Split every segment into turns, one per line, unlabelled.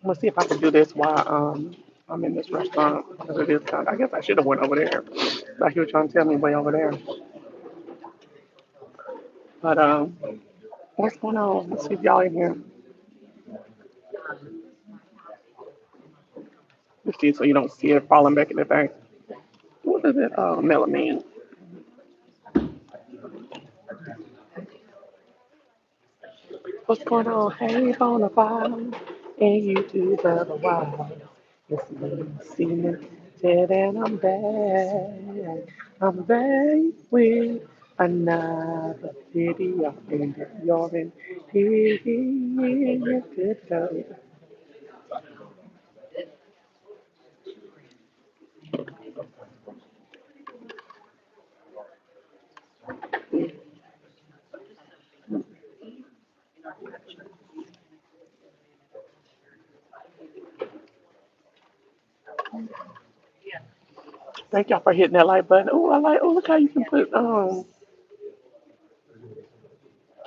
gonna see if I can do this while I'm in this restaurant because it is kind. I guess I should have went over there, like you were trying to tell me way over there. But what's going on? Let's see if y'all in here. Let's see so you don't see it falling back in the thing. What does it melamine? What's going on? Hey, Bonafide, and you do the wild. It's me, Cmeantit, and I'm back. I'm back with another video, and if you're in here, good go. Thank y'all for hitting that like button. Oh, I like. Oh, look how you can put.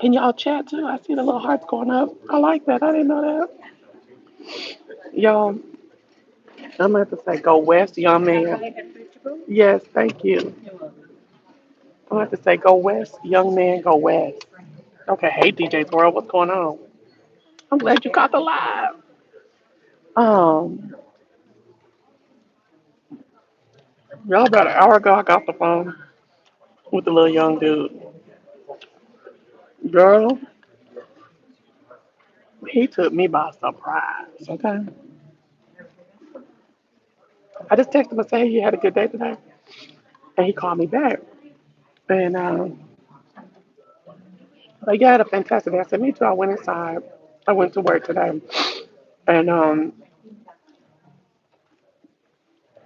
Can y'all chat too? I see the little hearts going up. I like that. I didn't know that. Y'all, I'm gonna have to say go west, young man. Yes, thank you. I'm gonna have to say go west, young man, go west. Okay, hey DJ World, what's going on? I'm glad you caught the live. Um, y'all about an hour ago I got the phone with the little young dude. Girl, he took me by surprise. Okay, I just texted him and said, hey, you had a good day today, and he called me back. And like, yeah, I had a fantastic day. I said, me too. I went inside. I went to work today, and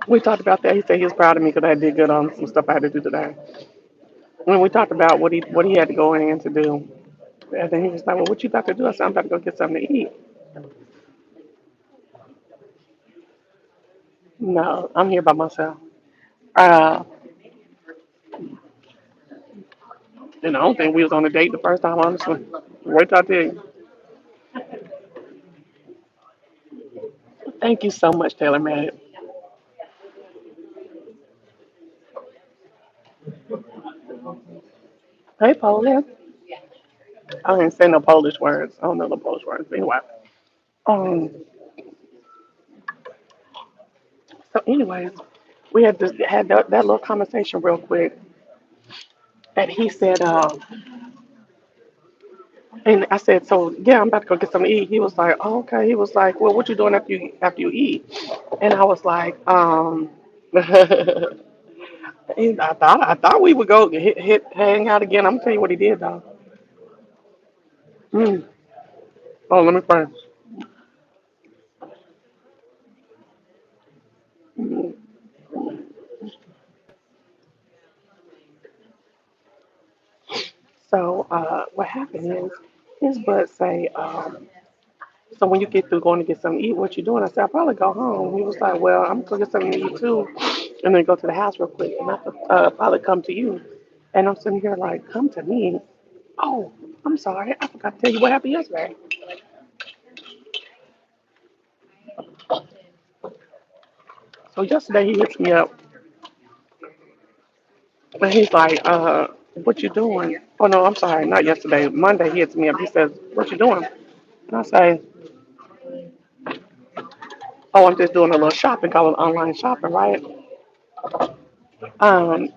we talked about that. He said he was proud of me because I did good on some stuff I had to do today. When we talked about what he had to go in to do, and then he was like, "Well, what you about to do?" I said, "I'm about to go get something to eat." No, I'm here by myself. Uh, and I don't think we was on a date the first time, honestly. Wait till I tell you. Thank you so much, Taylor man. Hey, Polish. I didn't say no Polish words. I don't know the Polish words. But anyway. Um. So, anyways, we had that little conversation real quick, and he said, and I said, so yeah, I'm about to go get something to eat. He was like, oh, okay. He was like, well, what you doing after you eat? And I was like, and I thought we would go hang out again. I'm gonna tell you what he did though. Mm. Oh, let me find. Mm. So what happened is his butt say, so when you get through going to get something to eat, what you doing? I said, I'll probably go home. He was like, well, I'm gonna go get something to eat too, and then go to the house real quick, and I'll probably come to you. And I'm sitting here like, come to me? Oh, I'm sorry, I forgot to tell you what happened yesterday. So yesterday he hits me up, and he's like, what you doing? Oh no, I'm sorry, not yesterday. Monday he hits me up. He says, what you doing? And I say, oh, I'm just doing a little shopping, call it online shopping, right? And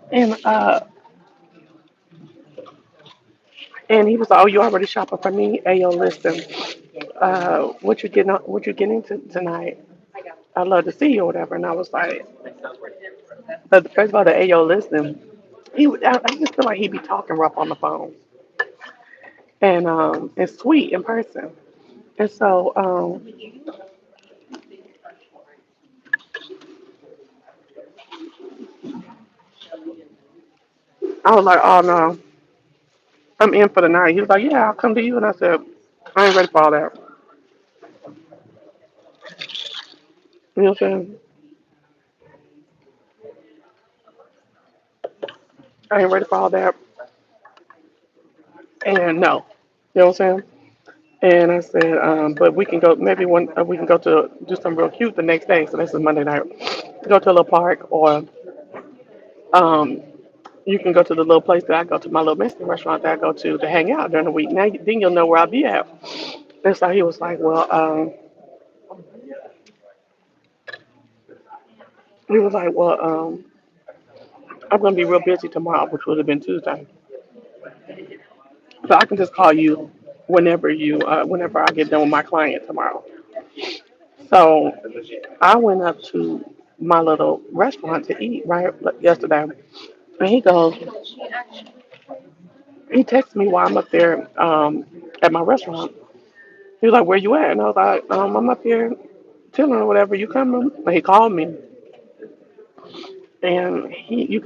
he was like, oh, you already shopping for me? Hey, yo, listen, what you getting into tonight? I'd love to see you or whatever. And I was like, but first of all, the Ayo listen, I just feel like he'd be talking rough on the phone and sweet in person. And so I was like, oh no, I'm in for the night. He was like, yeah, I'll come to you. And I said, I ain't ready for all that. You know what I'm saying? I ain't ready for all that. And no, you know what I'm saying? And I said, but we can go, maybe one, we can go to do something real cute the next day. So this is Monday night. Go to a little park, or um, you can go to the little place that I go to, my little Mexican restaurant that I go to hang out during the week. Now, then you'll know where I'll be at. And so he was like, well, he was like, well, I'm going to be real busy tomorrow, which would have been Tuesday. So I can just call you whenever I get done with my client tomorrow. So I went up to my little restaurant to eat right yesterday, and he texts me while I'm up there at my restaurant. He was like, "Where you at?" And I was like, "I'm up here chilling or whatever. You coming?" And he called me, and he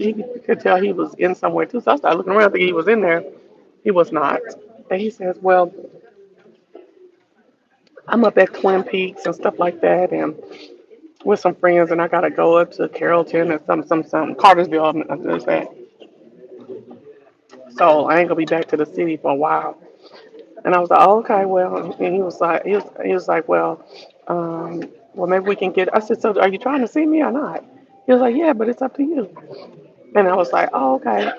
could tell he was in somewhere too. So I started looking around, thinking he was in there. He was not. And he says, "Well, I'm up at Twin Peaks and stuff like that, and with some friends, and I gotta go up to Carrollton and some Cartersville. I'm gonna say. So I ain't gonna be back to the city for a while." And I was like, oh, "Okay, well," and he was like, "Well, well, maybe we can get." I said, "So are you trying to see me or not?" He was like, "Yeah, but it's up to you." And I was like, "Oh, okay.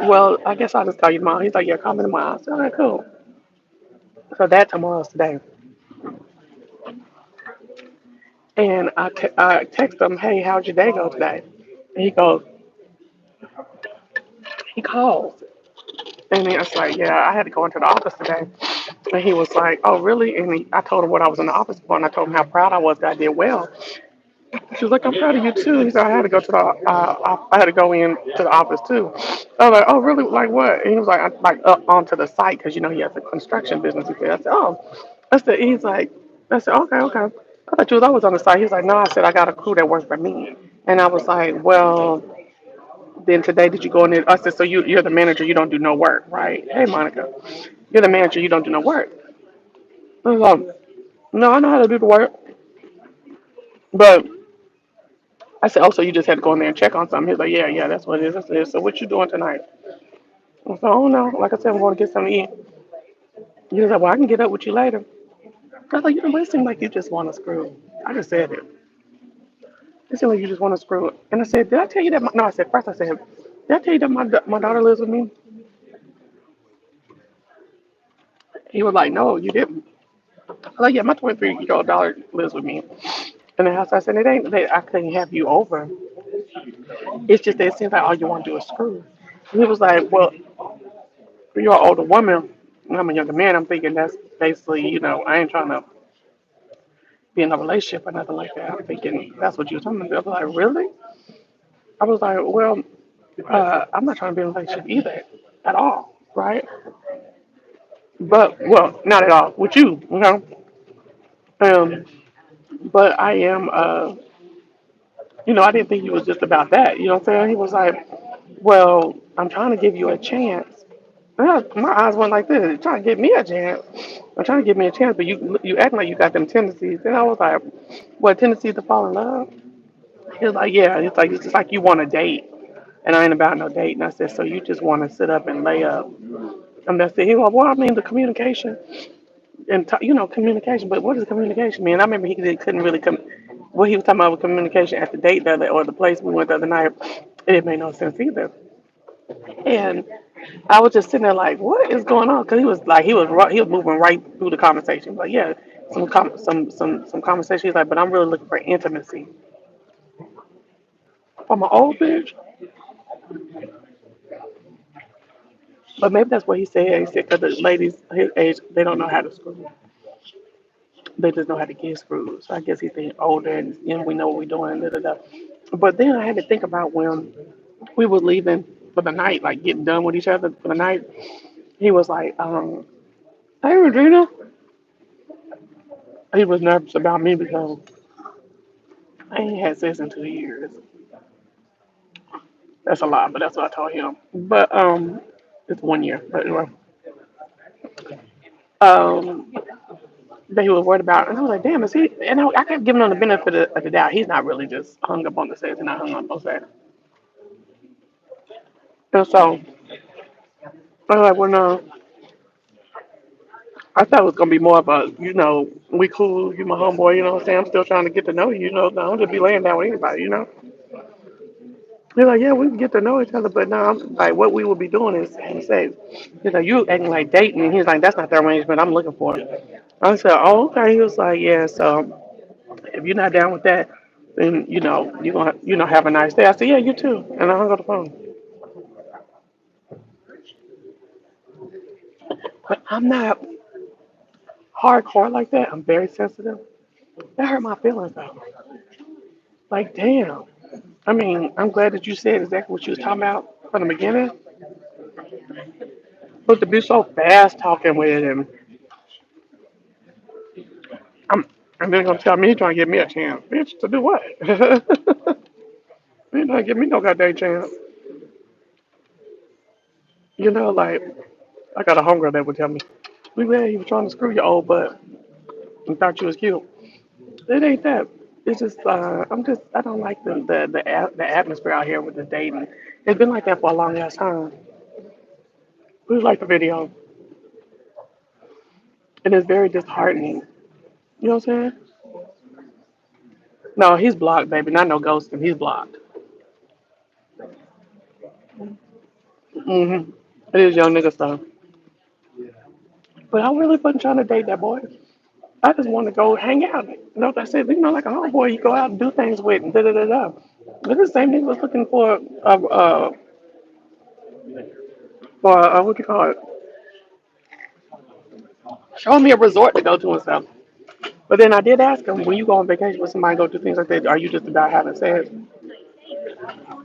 Well, I guess I'll just call you tomorrow." He's like, "Yeah, call me tomorrow." I said, "All right, cool." So that tomorrow's today. And I text him, "Hey, how'd your day go today?" And he calls. And then I was like, "Yeah, I had to go into the office today." And he was like, "Oh, really?" And I told him what I was in the office for, and I told him how proud I was that I did well. She was like, "I'm proud of you too." He said, "I had to go to I had to go in to the office too." I was like, "Oh, really? Like what?" And he was like, "I like up onto the site because you know he has a construction business." He said, "I said, oh," I said, he's like, I said, "Okay, okay." I thought you was always on the site. He was like, "No," I said, "I got a crew that works for me." And I was like, "Well, then today did you go in there?" I said, "So you're the manager, you don't do no work, right?" "Hey, Monica, you're the manager, you don't do no work." I was like, "No, I know how to do the work." But I said, "Oh, so you just had to go in there and check on something?" He's like, "Yeah, yeah, that's what it is." I said, "So what you doing tonight?" I said, "Oh no, like I said, I'm going to get something to eat." He was like, "Well, I can get up with you later." I was like, "You know what? It seems like you just want to screw." I just said it. It seems like you just want to screw. And I said, "Did I tell you that?" No, I said first. I said, "Did I tell you that my daughter lives with me?" He was like, "No, you didn't." I was like, "Yeah, my 23-year-old daughter lives with me in the house." I said, "It ain't that I couldn't have you over. It's just that it seems like all you want to do is screw." And he was like, "Well, you're an older woman, and I'm a younger man." I'm thinking that's basically, I ain't trying to be in a relationship or nothing like that. I'm thinking that's what you were talking about. I was like, "Really?" I was like, "Well, I'm not trying to be in a relationship either, at all, right? But, well, not at all with you, you know. Um, but I am, I didn't think he was just about that. You know what I'm saying?" He was like, "Well, I'm trying to give you a chance." My eyes went like this. "You're trying to give me a chance. I'm trying to give me a chance, but you acting like you got them tendencies." And I was like, "What tendencies to fall in love?" He was like, "Yeah." It's just like you want a date, and I ain't about no date. And I said, "So you just want to sit up and lay up?" And that's it. He was like, "Well, I mean the communication and communication. But what does communication mean?" I remember he couldn't really come. What he was talking about with communication at the date or the place we went the other night, it didn't make no sense either. And I was just sitting there like, "What is going on?" Because he was like, he was moving right through the conversation. But yeah, some conversation. He's like, "But I'm really looking for intimacy from an old bitch." But maybe that's what he said. He said because the ladies his age, they don't know how to screw. They just know how to get screwed. So I guess he's think older and we know what we're doing. Da, da, da. But then I had to think about when we were leaving for the night, like getting done with each other for the night. He was like, "Hey, Regina." He was nervous about me because I ain't had sex in 2 years. That's a lot, but that's what I told him. But it's 1 year. But anyway, um, that he was worried about, and I was like, "Damn, is he?" And I kept giving him the benefit of the doubt. He's not really just hung up on the sex, and not hung up on sex. And so I was like, "Well, no." I thought it was gonna be more of a, we cool, you my homeboy, you know what I'm saying? I'm still trying to get to know you, I don't just be laying down with anybody. He's like, yeah, we can get to know each other, but no, I'm like, what we would be doing is having sex. He's like, you acting like dating, and he's like, that's not the arrangement I'm looking for. I said, oh, okay. He was like, yeah, so if you're not down with that, then you're gonna have a nice day. I said, yeah, you too, and I hung up the phone. But I'm not hardcore like that. I'm very sensitive. That hurt my feelings though. Like, damn. I mean, I'm glad that you said exactly what you was talking about from the beginning. But to be so fast talking with him, I'm, and then gonna tell me he trying to give me a chance, bitch, to do what? He not give me no goddamn chance. Like I got a homegirl that would tell me, "We glad he was trying to screw you old, but we thought you was cute." It ain't that. It's just I don't like the atmosphere out here with the dating. It's been like that for a long ass time. We like the video, and it's very disheartening. You know what I'm saying? No, he's blocked, baby. Not no ghosting. He's blocked. It is young nigga stuff. But I really wasn't trying to date that boy. I just want to go hang out. Like I said, like a homeboy you go out and do things with and da da da da. But the same nigga was looking for what you call it? Show me a resort to go to and stuff. But then I did ask him, when you go on vacation with somebody, go do things like that, are you just about having sex?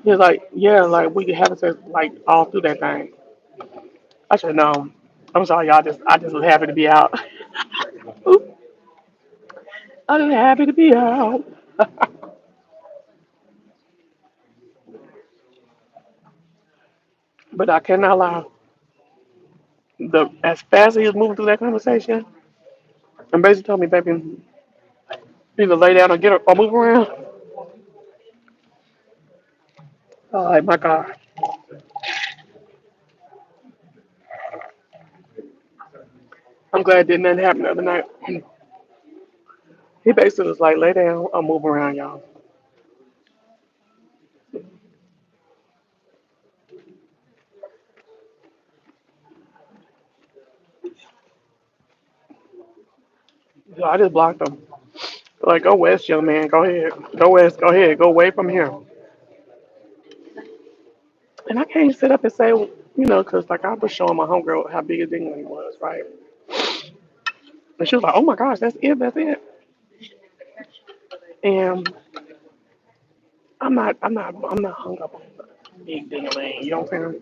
He was like, yeah, like we could have sex like all through that thing. I said, no, I'm sorry, y'all. I just was happy to be out. Oop, I was happy to be out. But I cannot lie. As fast as he was moving through that conversation, and basically told me, baby, either lay down or get up or move around. Oh my God. I'm glad didn't nothing happen the other night. He basically was like, lay down or move around, y'all. So I just blocked him. Like, go west, young man. Go ahead. Go west. Go ahead. Go away from here. And I can't sit up and say, because like I was showing my homegirl how big a dingle he was, right? And she was like, oh my gosh, that's it. That's it. And I'm not hung up on big dingling. You know what I'm saying?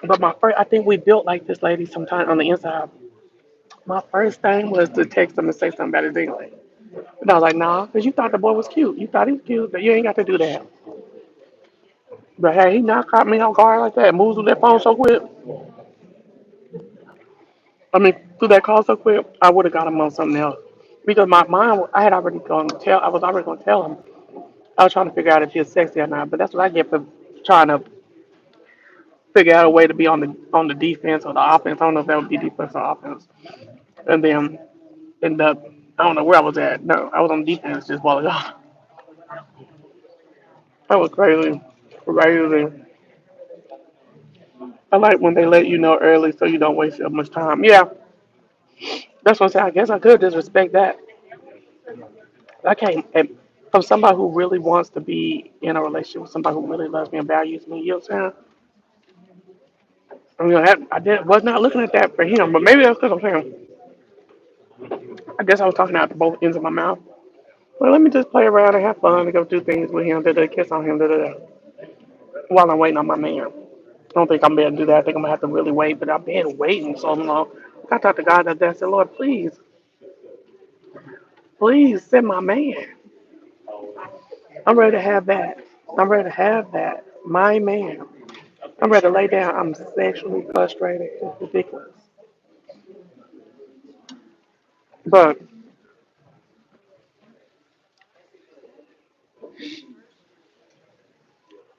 But I think we built like this lady sometime on the inside. My first thing was to text him and say something about his dingling. And I was like, nah, because you thought the boy was cute. You thought he was cute, but you ain't got to do that. But hey, he not caught me on guard like that. Moves with that phone so quick. I mean, through that call so quick, I would have got him on something else. Because my mind, I was already going to tell him. I was trying to figure out if he was sexy or not. But that's what I get for trying to figure out a way to be on the defense or the offense. I don't know if that would be defense or offense. And then end up, I don't know where I was at. No, I was on defense just a while ago. That was crazy. Crazy. I like when they let you know early so you don't waste so much time. Yeah, that's what I'm saying. I guess I could just respect that. I can't. From somebody who really wants to be in a relationship with somebody who really loves me and values me, you know what I'm saying? Was not looking at that for him, but maybe that's because I'm saying. I guess I was talking out the both ends of my mouth. Well, let me just play around and have fun and go do things with him, kiss on him, while I'm waiting on my man. I don't think I'm gonna do that. I think I'm gonna have to really wait, but I've been waiting so long. I talked to God that day. I said, Lord, please, please send my man. I'm ready to have that. I'm ready to have that. My man. I'm ready to lay down. I'm sexually frustrated. It's ridiculous. But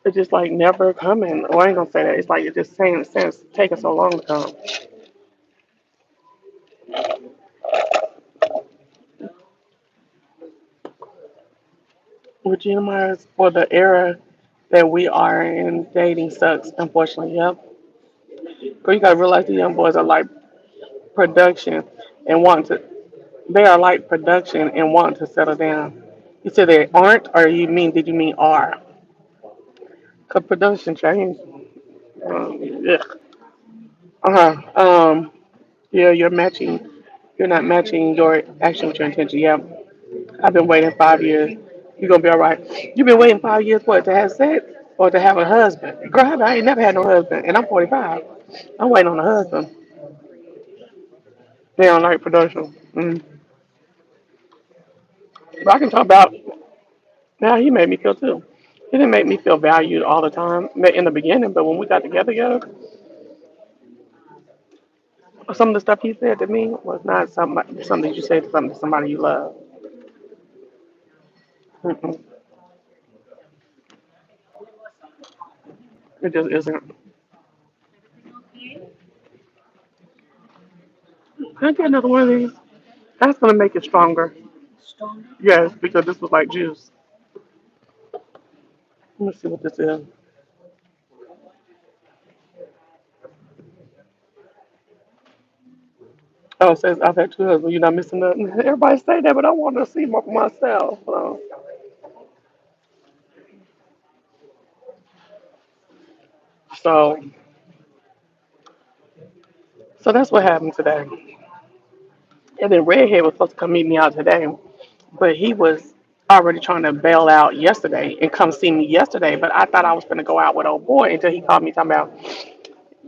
it's just like never coming. Well, I ain't gonna say that. It's like it's just saying since taking so long to come. Regina Myers for the era that we are in, dating sucks, unfortunately. Yep. Because you gotta realize the young boys are like production and want to. They are like production and want to settle down. You said they aren't, or you mean? Did you mean are? Cause production changed. Yeah. Uh-huh. Yeah, you're matching. You're not matching your action with your intention. Yeah. I've been waiting 5 years. You're gonna be all right. You've been waiting 5 years what to have sex or to have a husband? Girl, I ain't never had no husband, and I'm 45. I'm waiting on a husband. They don't like production. But I can talk about now. He made me feel too. He didn't make me feel valued all the time in the beginning, but when we got together, some of the stuff he said to me was not something you say to somebody you love. Mm-mm. It just isn't. Can I get another one of these? That's gonna make it stronger. Yes, because this was like juice. Let me see what this is. Oh, it says I've had two husbands. You're not missing nothing. Everybody say that, but I want to see more for myself. So, so that's what happened today. And then Redhead was supposed to come meet me out today, but he was already trying to bail out yesterday and come see me yesterday. But I thought I was going to go out with old boy until he called me talking about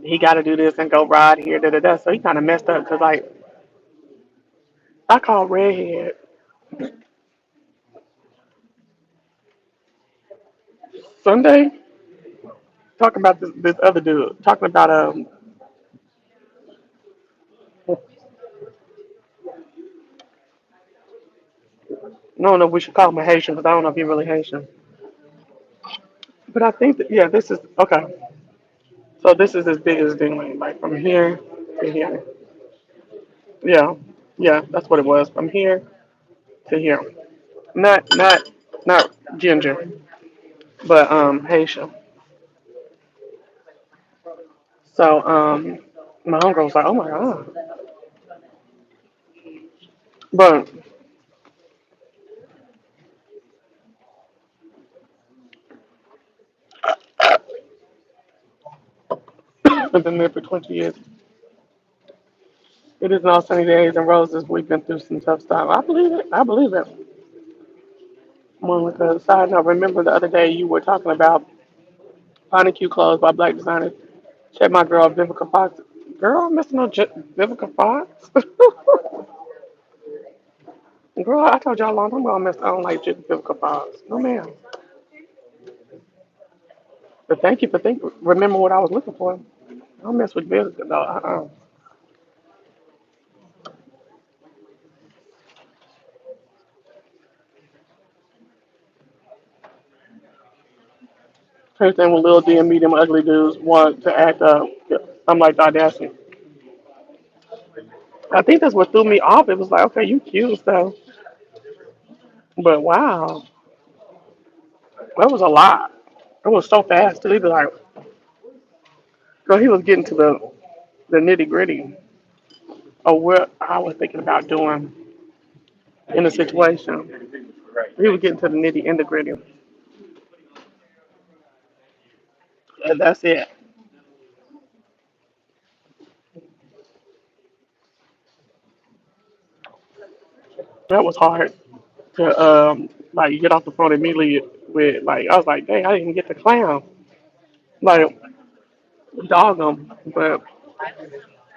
he got to do this and go ride here, da da da. So he kind of messed up because like I called Redhead Sunday talking about this other dude talking about I don't know if we should call him a Haitian because I don't know if he's really Haitian. But I think that yeah, this is okay. So this is as big as Dingley, like from here to here. Yeah, yeah, that's what it was. From here to here. Not ginger, but Haitian. So my uncle was like, oh my god. But I've been there for 20 years. It isn't all sunny days and roses. We've been through some tough stuff. I believe it. I believe it. One with a side note, remember the other day you were talking about finding cute clothes by black designers. Check my girl Vivica Fox. Girl, I'm missing no Vivica Fox. Girl, I told y'all a long time ago I don't like Vivica Fox. No ma'am. But thank you for thinking. Remember what I was looking for. I don't mess with Vivica though. Same thing with Lil D and me, them ugly dudes want to act up. I'm like the audacity. I think that's what threw me off. It was like, okay, you cute and stuff, but wow, that was a lot. It was so fast too. He was like, girl, he was getting to the nitty gritty of what I was thinking about doing in a situation. He was getting to the nitty and the gritty, and that's it. That was hard to like get off the phone immediately with like I was like, dang, I didn't even get the clown. Like dog them, but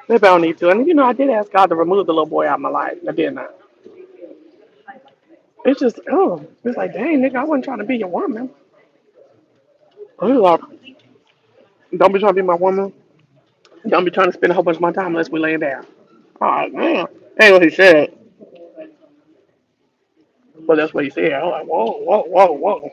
maybe I don't need to. And you know, I did ask God to remove the little boy out of my life. I did not. It's just it's like, dang, nigga, I wasn't trying to be your woman. I was like, don't be trying to be my woman. Don't be trying to spend a whole bunch of my time unless we lay down. Oh man, ain't what he said, but that's what he said. I was like, whoa, whoa, whoa, whoa.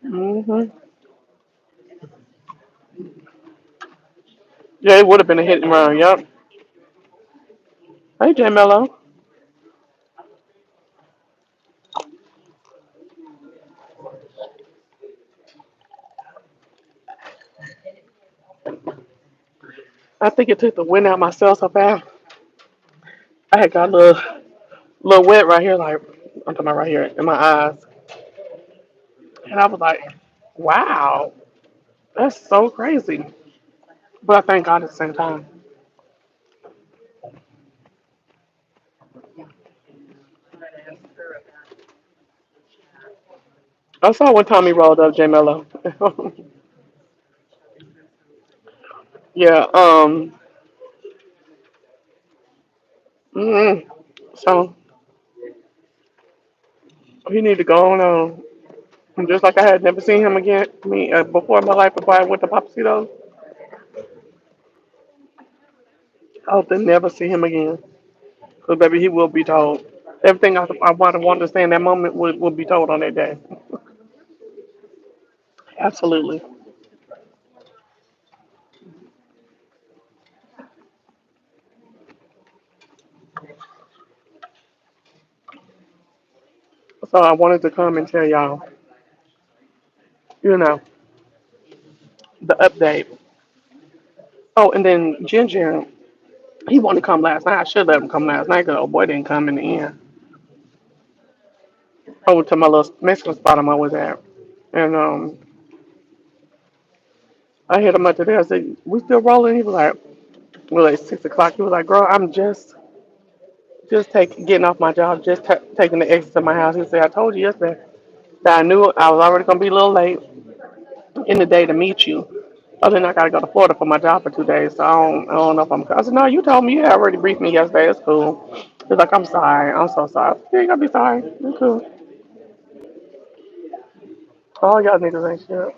Hmm. Yeah, it would have been a hit and run. Yep. Hey, J Mello. I think it took the wind out of my cells so fast. I had got a little wet right here, like I'm talking about right here in my eyes, and I was like, "Wow, that's so crazy." But I thank God at the same time. I saw one time he rolled up J Mello. Yeah. mm So he need to go on. And just like I had never seen him again, before in my life, before I went to Papacito, I hope to never see him again. Because, baby, he will be told. Everything I want to say in that moment will be told on that day. Absolutely. So I wanted to come and tell y'all, you know, the update. Oh, and then Ginger, he wanted to come last night. I should let him come last night because old boy didn't come in the end. Over to my little Mexican spot I'm always at. And I hit him up today. I said, "We still rolling?" He was like, "Well, it's 6 o'clock." He was like, "Girl, I'm just getting off my job, just taking the exit to my house." He said, "I told you yesterday that I knew I was already gonna be a little late in the day to meet you. Other than I gotta go to Florida for my job for 2 days, so I don't know if I'm." I said, "No, you told me you had already briefed me yesterday. It's cool." He's like, "I'm sorry. I'm so sorry." Yeah, you gotta be sorry. It's cool. All y'all niggas ain't shit.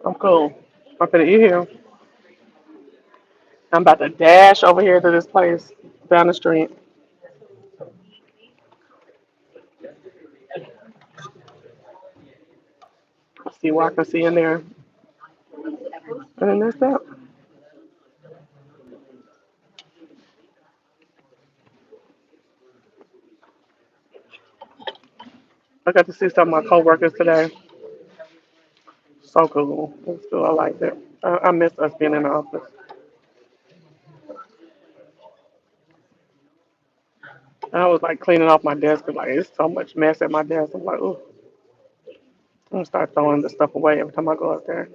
I'm cool. I'm finna eat here. I'm about to dash over here to this place down the street. See what I can see in there. And then that's that. I got to see some of my coworkers today. So cool. It's cool. I like it. I miss us being in the office. I was like cleaning off my desk 'cause, like it's so much mess at my desk. I'm like, ooh, I'm gonna start throwing the stuff away every time I go up there.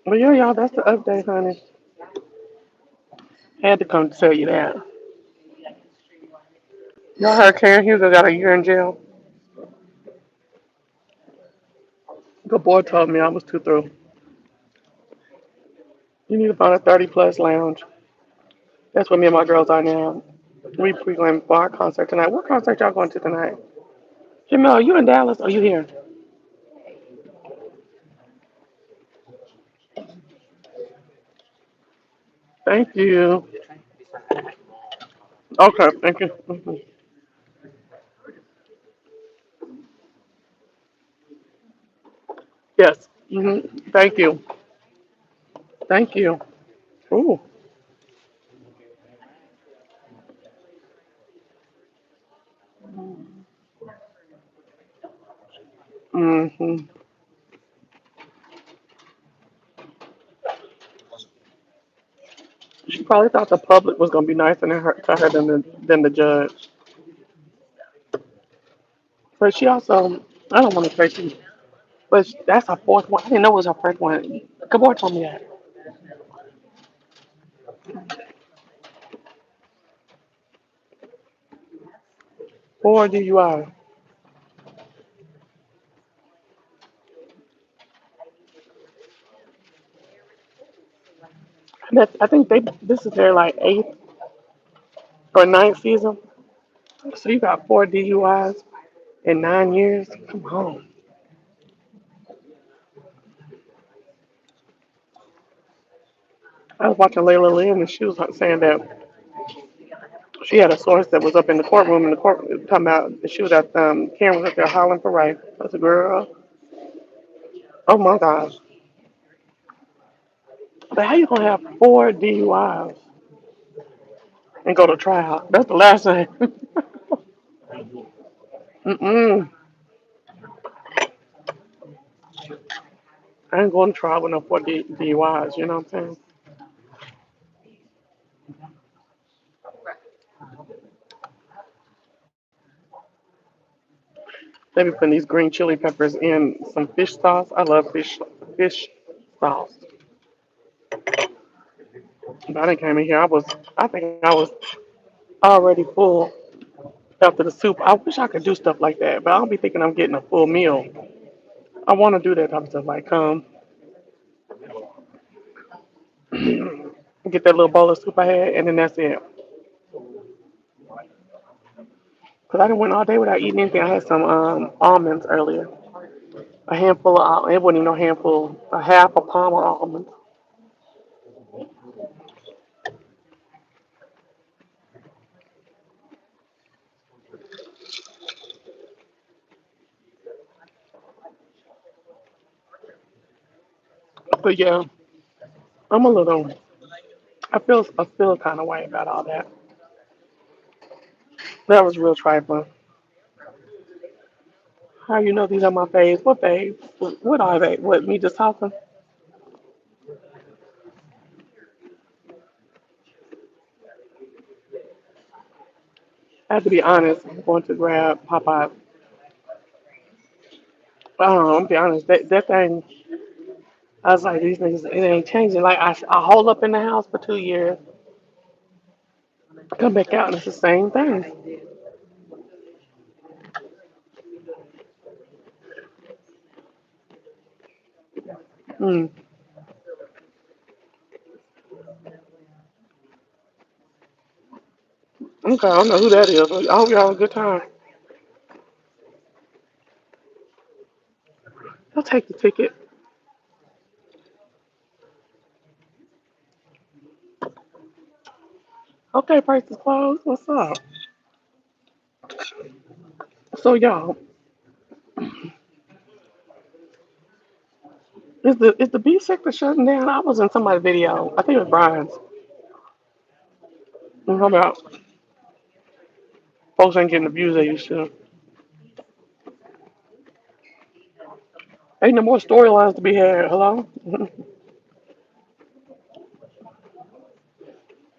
But yeah, y'all, that's the update, honey. Had to come tell you that. Y'all heard Karen Hugo got a year in jail. The boy told me I was too through. You need to find a 30 plus lounge. That's what me and my girls are now. We pre-going for our concert tonight. What concert y'all going to tonight? Jamel, you in Dallas? Or you here? Thank you. Okay, thank you. Yes. Thank you. Thank you. Ooh. hmm She probably thought the public was gonna be nicer to her than the judge. But she also, I don't want to say she, but that's her fourth one. I didn't know it was her first one. Gabor told me that. 4 DUI. I think this is their like eighth or ninth season. So you got 4 DUIs in 9 years. Come on. I was watching Layla Lynn and she was like saying that she had a source that was up in the courtroom in the court talking about she was at Karen was up there hollering for right. That's a girl. Oh my gosh. But how you gonna have 4 DUIs and go to trial? That's the last thing. Mm-mm. I ain't going to trial with no 4 DUIs. You know what I'm saying? They be putting these green chili peppers in some fish sauce. I love fish sauce. But I didn't came in here. I think I was already full after the soup. I wish I could do stuff like that, but I don't be thinking I'm getting a full meal. I want to do that type of stuff, like come get that little bowl of soup I had, and then that's it. Cause I didn't went all day without eating anything. I had some almonds earlier, a handful of it wasn't even no handful, a half a palm of almonds. But yeah, I'm a little. I feel kind of way about all that. That was real trifling. How you know these are my faves? What faves? What are they? What, me just talking? I have to be honest. I'm going to grab Popeye. I'm gonna be honest. That thing, I was like, these niggas, it ain't changing. Like, I hold up in the house for 2 years, come back out, and it's the same thing. Mm. Okay, I don't know who that is. I hope y'all have a good time. I'll take the ticket. Okay, price is closed. What's up? So, y'all, is the beef sector shutting down? I was in somebody's video. I think it was Brian's. How about folks ain't getting the views they used to? Ain't no more storylines to be had. Hello?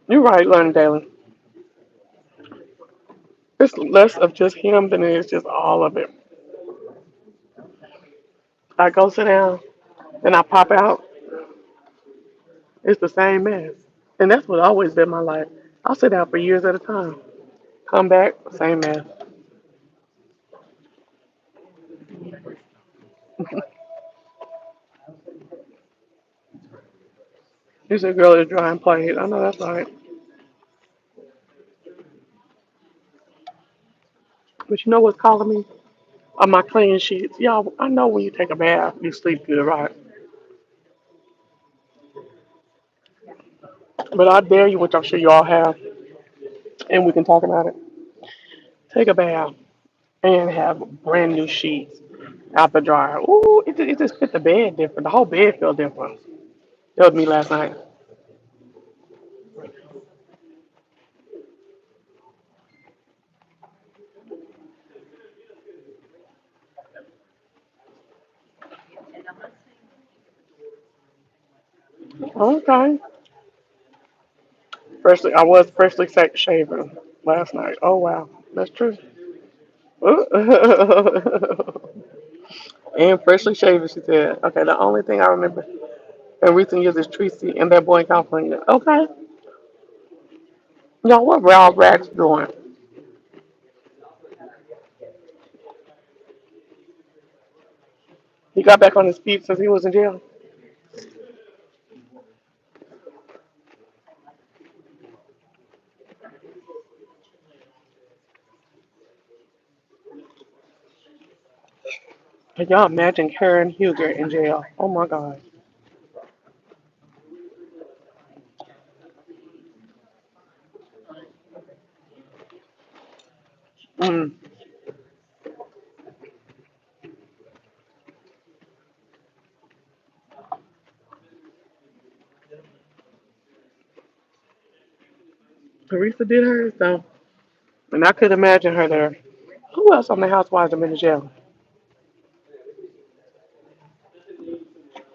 You're right, London Daly. It's less of just him than it is just all of it. I go sit down, then I pop out. It's the same mess. And that's what always been my life. I'll sit down for years at a time. Come back, same mess. This a girl is dry and played. I know that's right. But you know what's calling me? On my clean sheets. Y'all, I know when you take a bath, you sleep good, right? But I dare you, which I'm sure you all have, and we can talk about it. Take a bath and have brand new sheets out the dryer. Ooh, it just fit the bed different. The whole bed felt different. That was me last night. Okay. Freshly, I was freshly shaven last night. Oh wow, that's true. And freshly shaven, she said. Okay, the only thing I remember in recent years is Tracy and that boy in California. Okay, y'all, what Raw Rats doing? He got back on his feet since he was in jail. Can y'all imagine Karen Huger in jail? Oh my God. Mm. Teresa did hers, so, and I could imagine her there. Who else on the Housewives have been to jail?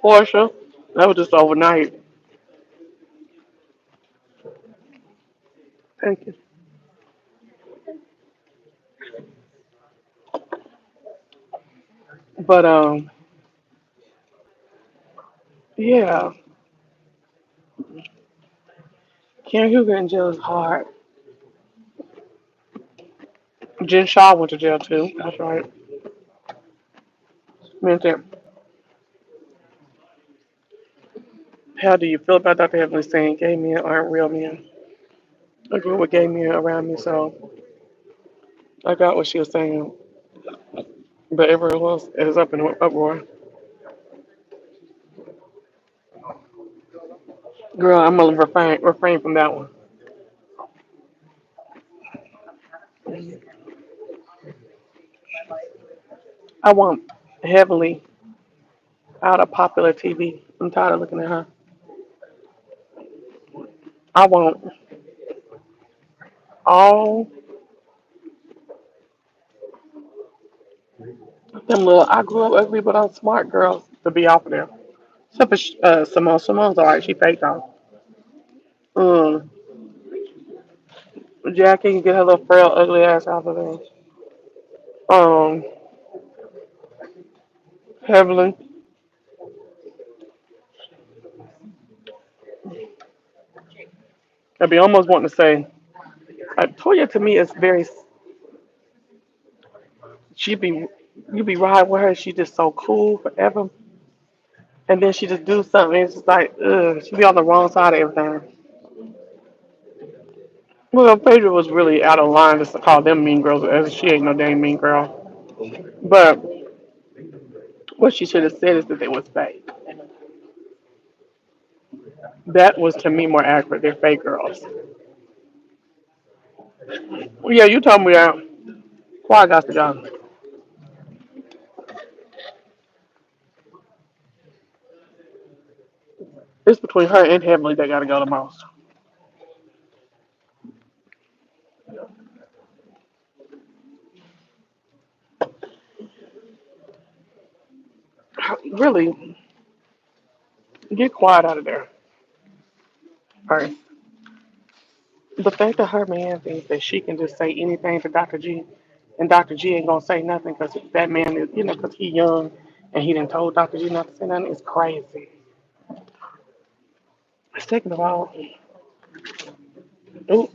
Portia. That was just overnight. Thank you. But yeah, Karen Huger in jail is hard. Jen Shaw went to jail too. That's right. Cmeantit. How do you feel about Dr. Heavenly saying gay men aren't real men? I grew up with gay men around me, so I got what she was saying. But everyone else is up in uproar. Girl, I'm gonna refrain from that one. I want Heavenly out of popular TV. I'm tired of looking at her. I want all them little I grew up ugly but I'm smart girls to be off of there. Except for Simone. Simone's alright. She faked off. Mm. Jackie can get her little frail ugly ass out of there. Um, Heavenly. I'd be almost wanting to say, Toya to me is very. She be, you be riding with her. She just so cool forever, and then she just do something. It's just like, ugh. She be on the wrong side of everything. Well, Pedro was really out of line just to call them mean girls, as she ain't no dang mean girl. But what she should have said is that they was fake. That was to me more accurate. They're fake girls. Well, yeah, you told me that. Why I got to go. It's between her and Heavenly that got to go the most. Really, get quiet out of there first. The fact that her man thinks that she can just say anything to Dr. G, and Dr. G ain't gonna say nothing because that man is, because he young and he didn't told Dr. G not to say nothing is crazy. Second of all, ooh,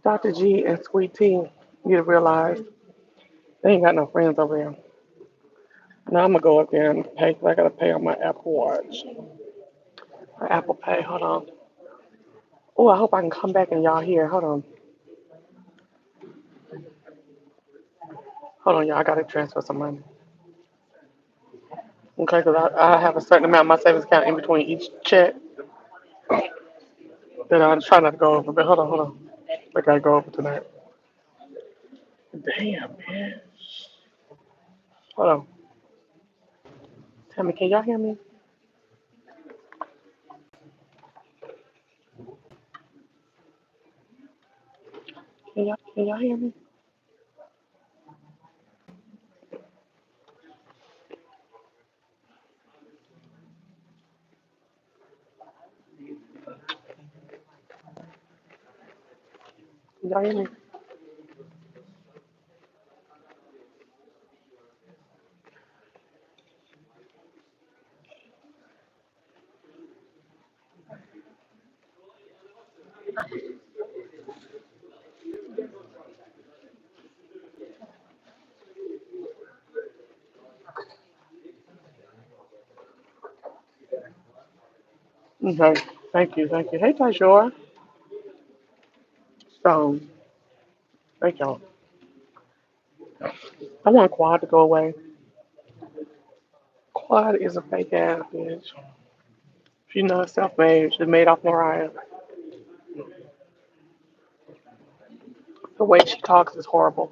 Dr. G and Sweet Tea need to realize they ain't got no friends over there. Now I'm gonna go up there and pay. 'Cause I gotta pay on my Apple Watch, or Apple Pay. Hold on. Oh, I hope I can come back and y'all hear. Hold on, y'all. I gotta transfer some money. Okay, because I have a certain amount in my savings account in between each check that I try not to go over. But hold on. I gotta go over tonight. Damn, man. Hold on. Tell me, can y'all hear me? Can y'all hear me? Can y'all hear me? Okay. Thank you. Hey, Tajor. So, thank y'all. I want Quad to go away. Quad is a fake ass bitch. She's not self-made. She's made off Mariah. The way she talks is horrible.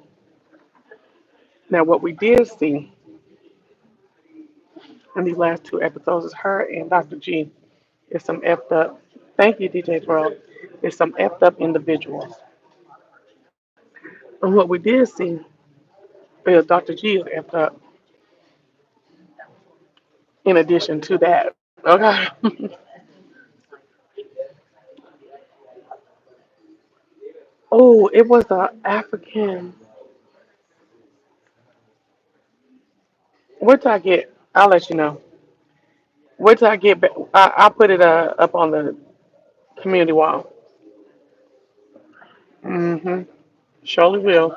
Now, what we did see in these last two episodes is her and Dr. G is some effed up. Thank you, DJ World. It's some effed up individuals. And what we did see is Dr. G is effed up in addition to that. Okay. Oh, it was a African. What did I get? I'll let you know. What did I get? I'll put it up on the community wall. Mm-hmm. Surely will.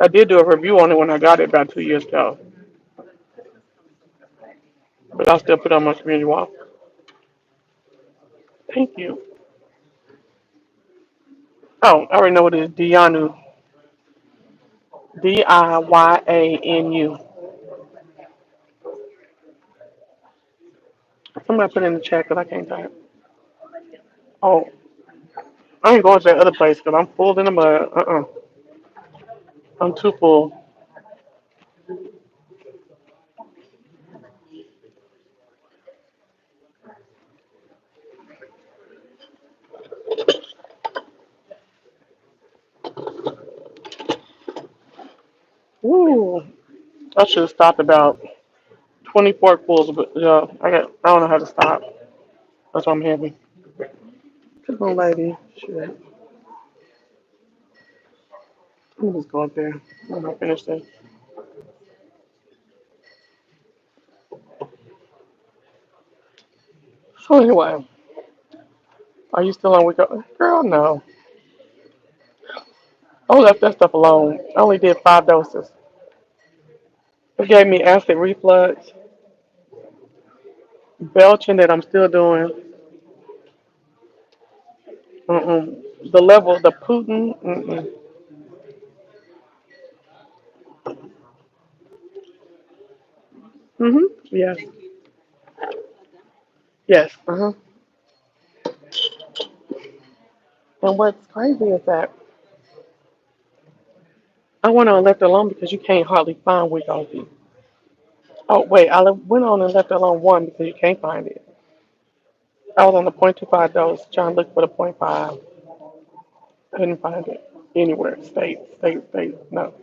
I did do a review on it when I got it about 2 years ago, but I'll still put it on my community wall. Thank you. Oh, I already know what it is. Dianu. Diyanu. Somebody put it in the chat because I can't type. Oh, I ain't going to that other place because I'm full in the mud. I'm too full. Ooh, I should have stopped about 20 forkfuls, but I don't know how to stop. That's why I'm heavy. Come on, lady. Shit. Let me just go up there when I finish this. So anyway, are you still on week? Girl, no. I left that stuff alone. I only did 5 doses. It gave me acid reflux, belching that I'm still doing. Mm-mm. The level, the Putin. Mm-mm. Mhm. Yes. Yes. Uh-huh. And what's crazy is that I went on and left it alone because you can't hardly find Wegovy. Oh wait, went on and left it alone one because you can't find it. I was on the 0.25 dose trying to look for the point 0.5. Couldn't find it anywhere. State. No.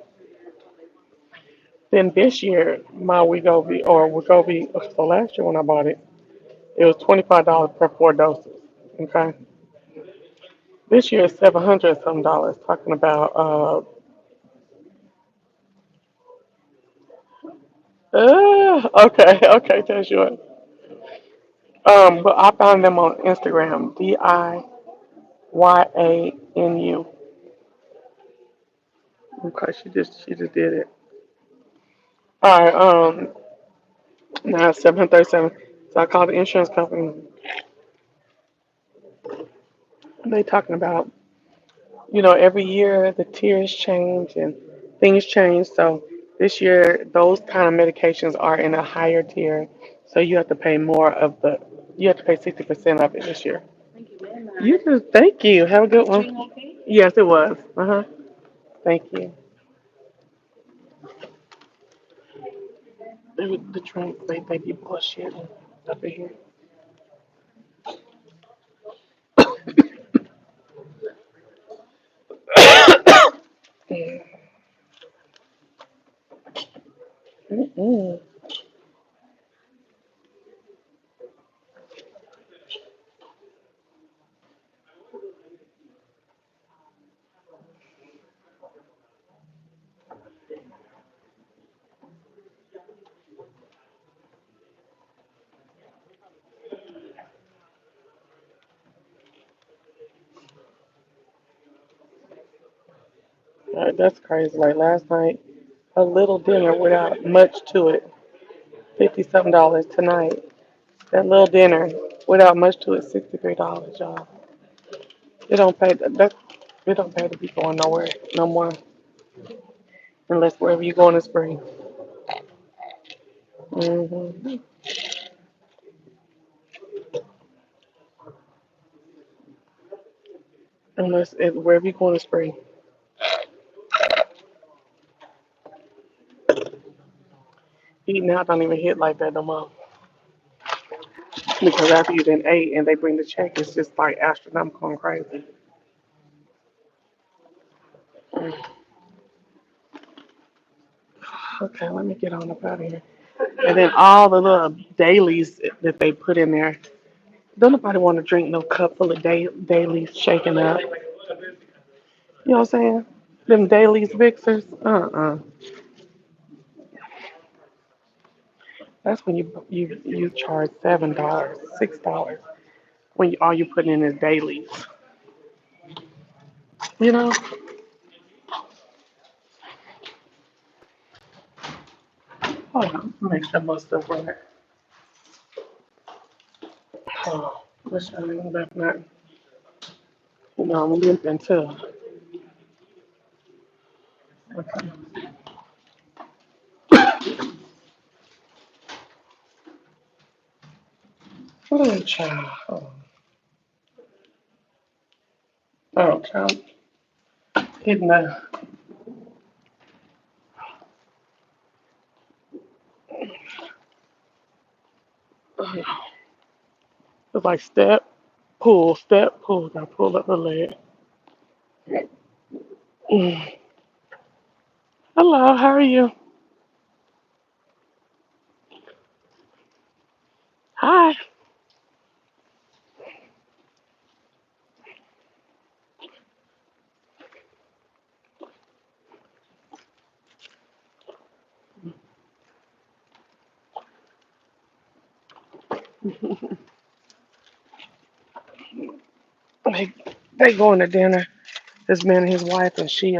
Then this year, my Wegovy, so last year when I bought it, it was $25 per 4 doses. Okay. This year is 700 some dollars. Talking about okay, okay, that's yours. But I found them on Instagram. Diyanu. Okay, she just did it. All right. Now it's 737. So I called the insurance company. And they talking about, every year the tiers change and things change. So this year, those kind of medications are in a higher tier. So you have to pay more of you have to pay 60% of it this year. You too. Thank you. Have a good one. Yes, it was. Uh huh. Thank you. The train, they be bullshit up in here. Mm-mm. That's crazy. Like last night, a little dinner without much to it. 50 something dollars tonight. That little dinner without much to it, $63, y'all. It don't pay it don't pay to be going nowhere no more unless wherever you going is free. Hmm. Wherever you going is free. Eating out don't even hit like that no more. Because after you done ate and they bring the check, it's just like astronomical and crazy. Okay, let me get on up out of here. And then all the little dailies that they put in there. Don't nobody want to drink no cup full of dailies shaken up. You know what I'm saying? Them dailies mixers. That's when you charge $7, $6 when all you put in is dailies. You know? Hold on, make sure my stuff right. Oh, wish I didn't left nothing. You know, I'm limping too. Okay. Oh, child. Oh, child. Hitting the. It's like step, pull. Gotta pull up the leg. Mm. Hello, how are you? Hi. They, they going to dinner. This man and his wife, and she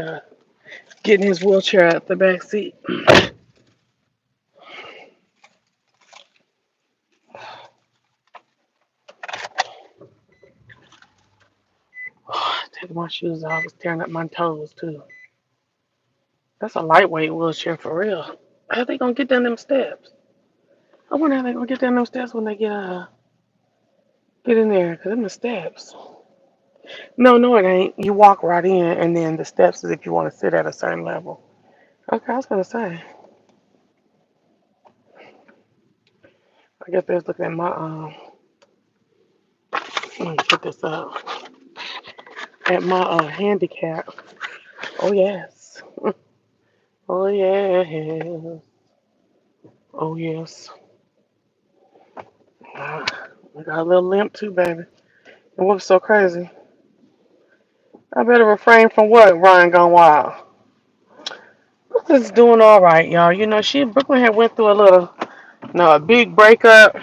getting his wheelchair out the back seat. Taking my shoes off, was tearing up my toes too. That's a lightweight wheelchair for real. How they gonna get down them steps? I wonder how they gonna get down them steps when they get in there, cause them the steps. No, no, it ain't. You walk right in, and then the steps is if you want to sit at a certain level. Okay, I was gonna say. I guess they was looking at my let me put this up at my handicap. Oh yes. Oh yes. Oh yes. I got a little limp too, baby. And what's so crazy? I better refrain from what? Ryan gone wild. Brooklyn's doing all right, y'all. You know, Brooklyn had went through a little, no, a big breakup,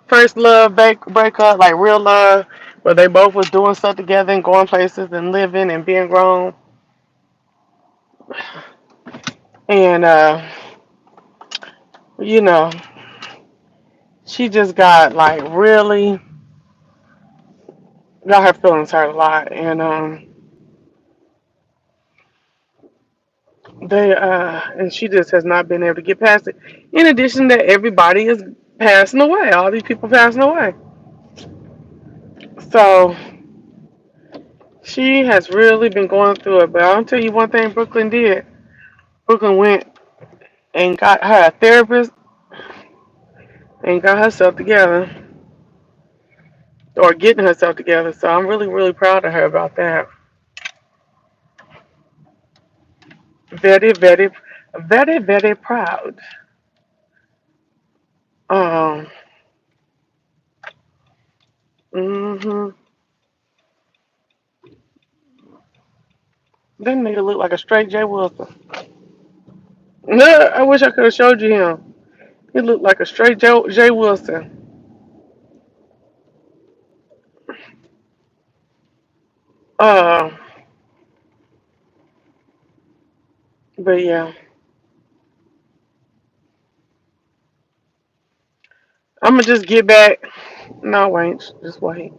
first love breakup, like real love, where they both was doing stuff together and going places and living and being grown. And you know, she just got like really got her feelings hurt a lot, and and she just has not been able to get past it. In addition, that everybody is passing away, all these people passing away. So she has really been going through it. But I'll tell you one thing Brooklyn did. Brooklyn went and got her a therapist and got herself together, or getting herself together. So I'm really, really proud of her about that. Very, very, very, very proud. Um, hmm That nigga look like a straight Jay Wilson. No, I wish I could have showed you him. He looked like a straight Jay Wilson. Uh, but yeah, I'm gonna just get back. No, wait, just wait.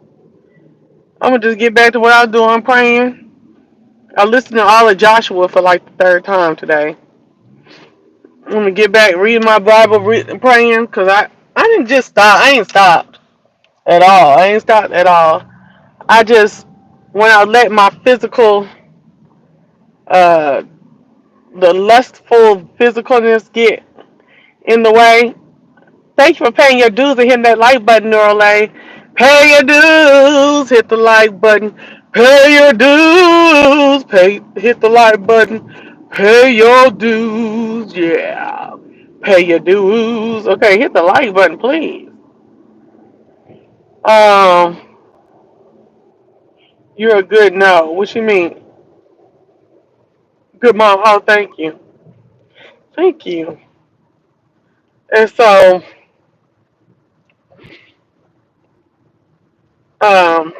I'm gonna just get back to what I was doing, praying. I listened to all of Joshua for like the third time today. I'm gonna get back, read my Bible, praying, cause I didn't just stop. I ain't stopped at all. I ain't stopped at all. I just when I let my physical, uh, the lustful physicalness get in the way, Thank you for paying your dues and hitting that like button, Norlay. Pay your dues, hit the like button. Pay your dues, hit the like button. Pay your dues, yeah. Pay your dues. Okay, hit the like button, please. Um, you're a good no. What you mean? Good mom. Oh, thank you. Thank you. And so, um,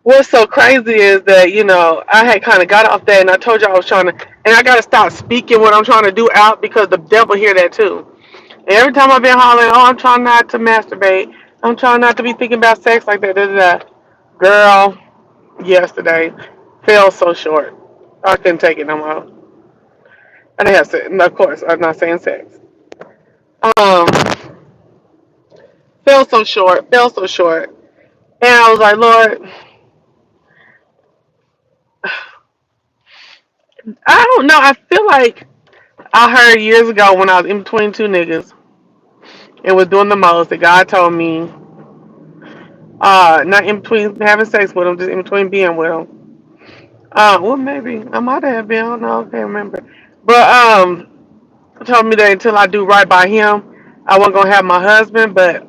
what's so crazy is that, I had kind of got off that and I told you I was trying to, and I got to stop speaking what I'm trying to do out because the devil hear that too. And every time I've been hollering, oh, I'm trying not to masturbate. I'm trying not to be thinking about sex like that. Girl, yesterday fell so short. I couldn't take it no more. And I have sex. And of course, I'm not saying sex. Um, fell so short. And I was like, Lord, I don't know. I feel like I heard years ago when I was in between two niggas and was doing the most that God told me, not in between having sex with them, just in between being with them. Well, maybe I might have been. I don't know. I can't remember. But told me that until I do right by him, I wasn't gonna have my husband. But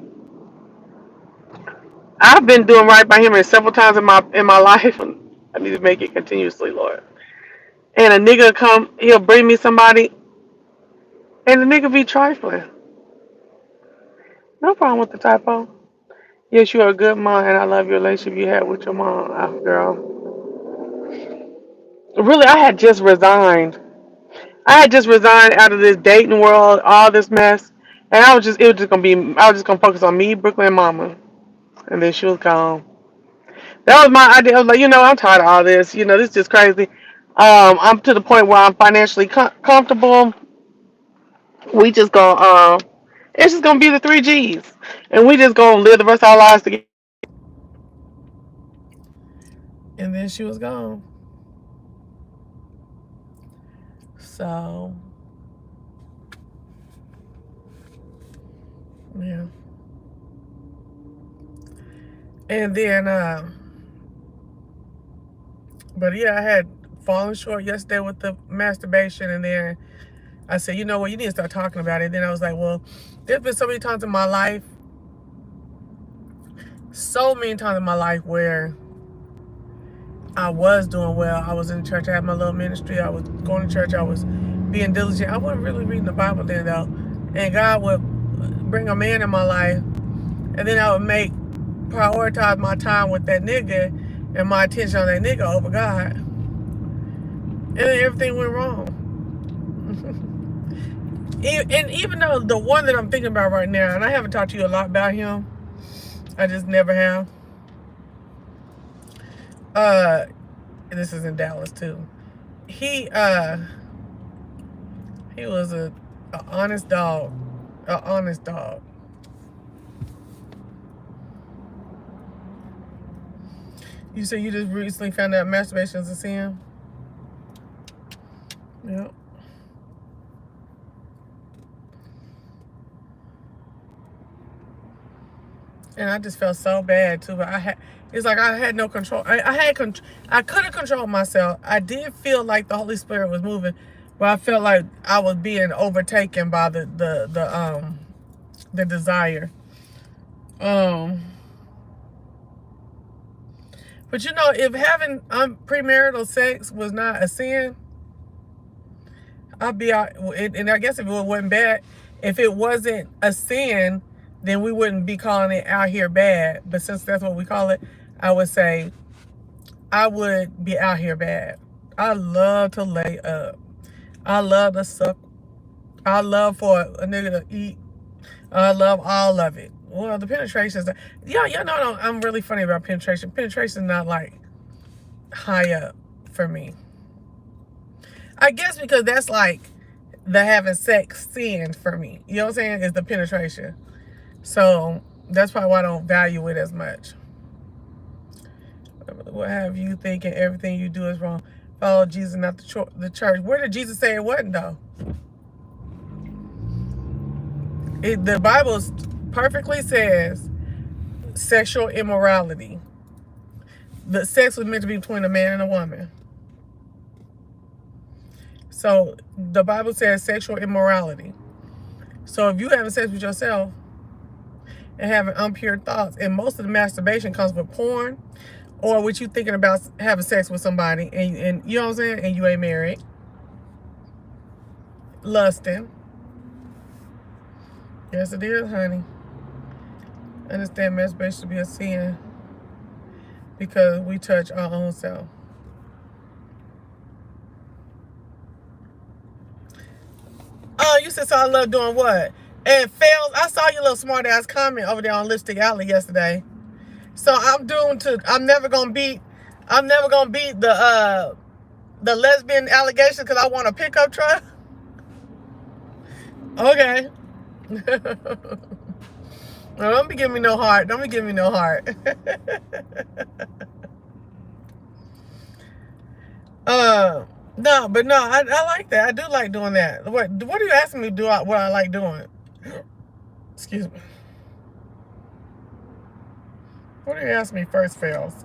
I've been doing right by him and several times in my life. I need to make it continuously, Lord. And a nigga come, he'll bring me somebody, and the nigga be trifling. No problem with the typo. Yes, you are a good mom, and I love your relationship you had with your mom, girl. Really, I had just resigned out of this dating world, all this mess, and I was just gonna focus on me, Brooklyn, and Mama, and then she was gone. That was my idea. I was like, I'm tired of all this. This is just crazy. I'm to the point where I'm financially comfortable. We just gonna, it's just gonna be the three G's, and we just gonna live the rest of our lives together. And then she was gone. So, yeah. And then, but yeah, I had fallen short yesterday with the masturbation, and then I said, you know what, you need to start talking about it. Then I was like, well, there's been so many times in my life where I was doing well. I was in church. I had my little ministry. I was going to church. I was being diligent. I wasn't really reading the Bible then, though. And God would bring a man in my life, and then I would prioritize my time with that nigga and my attention on that nigga over God. And then everything went wrong. And even though the one that I'm thinking about right now, and I haven't talked to you a lot about him, I just never have. This is in Dallas too. He was a honest dog, a honest dog. You said you just recently found out masturbation is a sin? Yep. And I just felt so bad too, but it's like I had no control. I could have controlled myself. I did feel like the Holy Spirit was moving, but I felt like I was being overtaken by the desire. But if having premarital sex was not a sin, I'd be out. And I guess if it wasn't bad, if it wasn't a sin, then we wouldn't be calling it out here bad. But since that's what we call it, I would say I would be out here bad. I love to lay up. I love to suck. I love for a nigga to eat. I love all of it. Well, the penetration, y'all know I'm really funny about penetration. Penetration is not like high up for me. I guess because that's like the having sex sin for me. You know what I'm saying? Is the penetration. So that's probably why I don't value it as much. What have you thinking everything you do is wrong? Follow Jesus, not the church. Where did Jesus say it wasn't, though? The Bible perfectly says sexual immorality. The sex was meant to be between a man and a woman. So the Bible says sexual immorality. So if you having sex with yourself and having impure thoughts, and most of the masturbation comes with porn, or with you thinking about having sex with somebody, and you know what I'm saying, and you ain't married, lusting. Yes, it is, honey. I understand masturbation to be a sin because we touch our own self. Oh, you said so. I love doing what? And fails. I saw your little smart ass comment over there on Lipstick Alley yesterday. So I'm doomed to. I'm never gonna beat the lesbian allegation because I want a pickup truck. Okay. No, don't be giving me no heart. Don't be giving me no heart. No, but no, I like that. I do like doing that. What are you asking me? What I like doing? Excuse me. What do you ask me first, Fails?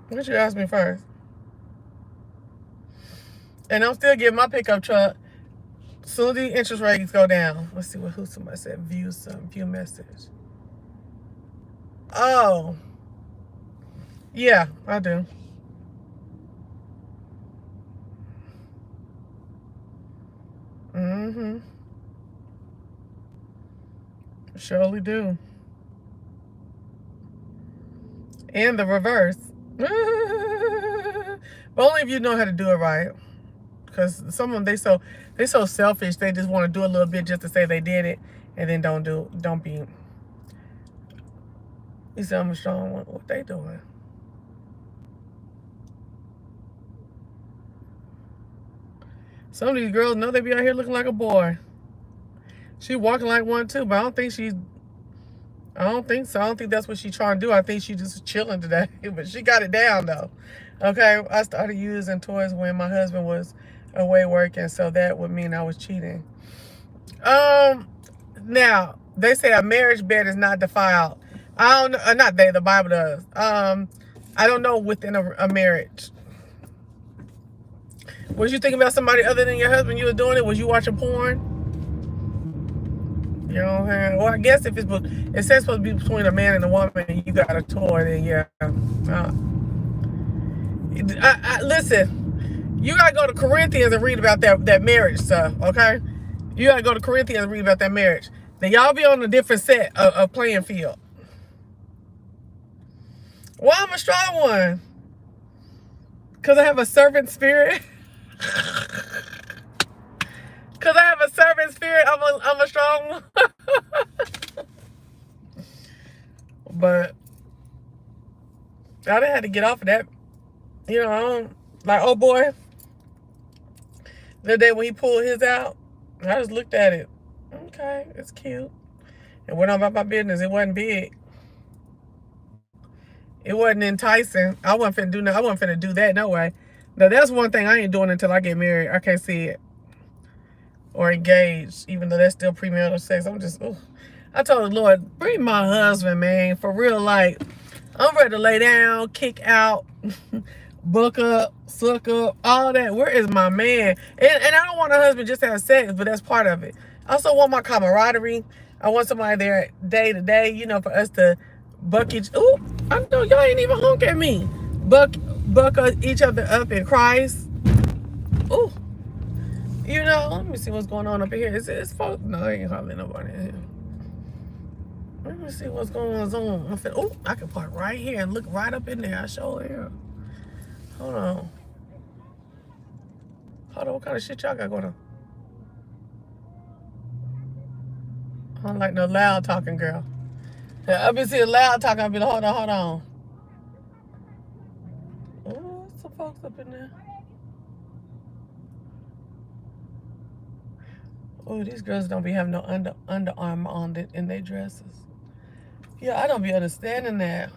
What you ask me first? And I'm still getting my pickup truck. Soon as the interest rates go down. Let's see who somebody said. View message. Oh. Yeah, I do. Mm-hmm. Surely do. And the reverse. But only if you know how to do it right. Because some of them, they so selfish. They just want to do a little bit just to say they did it, and then don't be. You see, I'm strong. What they doing? Some of these girls know they be out here looking like a boy. She walking like one too, but I don't think so. I don't think that's what she's trying to do. I think she just chilling today. But she got it down though. Okay, I started using toys when my husband was away working, so that would mean I was cheating. Now they say a marriage bed is not defiled. I don't know, not they. The Bible does. I don't know within a marriage. Was you thinking about somebody other than your husband? You were doing it. Was you watching porn? You know what I'm saying? Well, I guess if it says supposed to be between a man and a woman, and you got a toy, then yeah. Listen, you gotta go to Corinthians and read about that marriage stuff, okay? You gotta go to Corinthians and read about that marriage. Then y'all be on a different set of playing field. Why I'm a strong one? Because I have a servant spirit. Because I have a servant spirit, I'm a strong one. But I done had to get off of that. You know, I don't, like, oh boy, the day when he pulled his out, I just looked at it. Okay, it's cute. And went on about my business. It wasn't big. It wasn't enticing. I wasn't finna do that, no way. Now, that's one thing I ain't doing until I get married. I can't see it. Or engaged, even though that's still premarital sex. I'm just, ooh. I told the Lord, bring my husband, man, for real. Like, I'm ready to lay down, kick out, book up, suck up, all that. Where is my man? And I don't want a husband just to have sex, but that's part of it. I also want my camaraderie. I want somebody there day to day, you know, for us to buck each. Ooh, I know y'all ain't even honk at me. Buck each other up in Christ. Ooh. You know, let me see what's going on up here. It's folks. No, there ain't hardly nobody in here. Let me see what's going on. Oh, I can park right here and look right up in there. I show here. Hold on. What kind of shit y'all got going on? I don't like no loud talking girl. Yeah, I been seeing loud talking. I be like, hold on. Oh, some folks up in there. Oh, these girls don't be having no underarm on it in their dresses. Yeah, I don't be understanding that.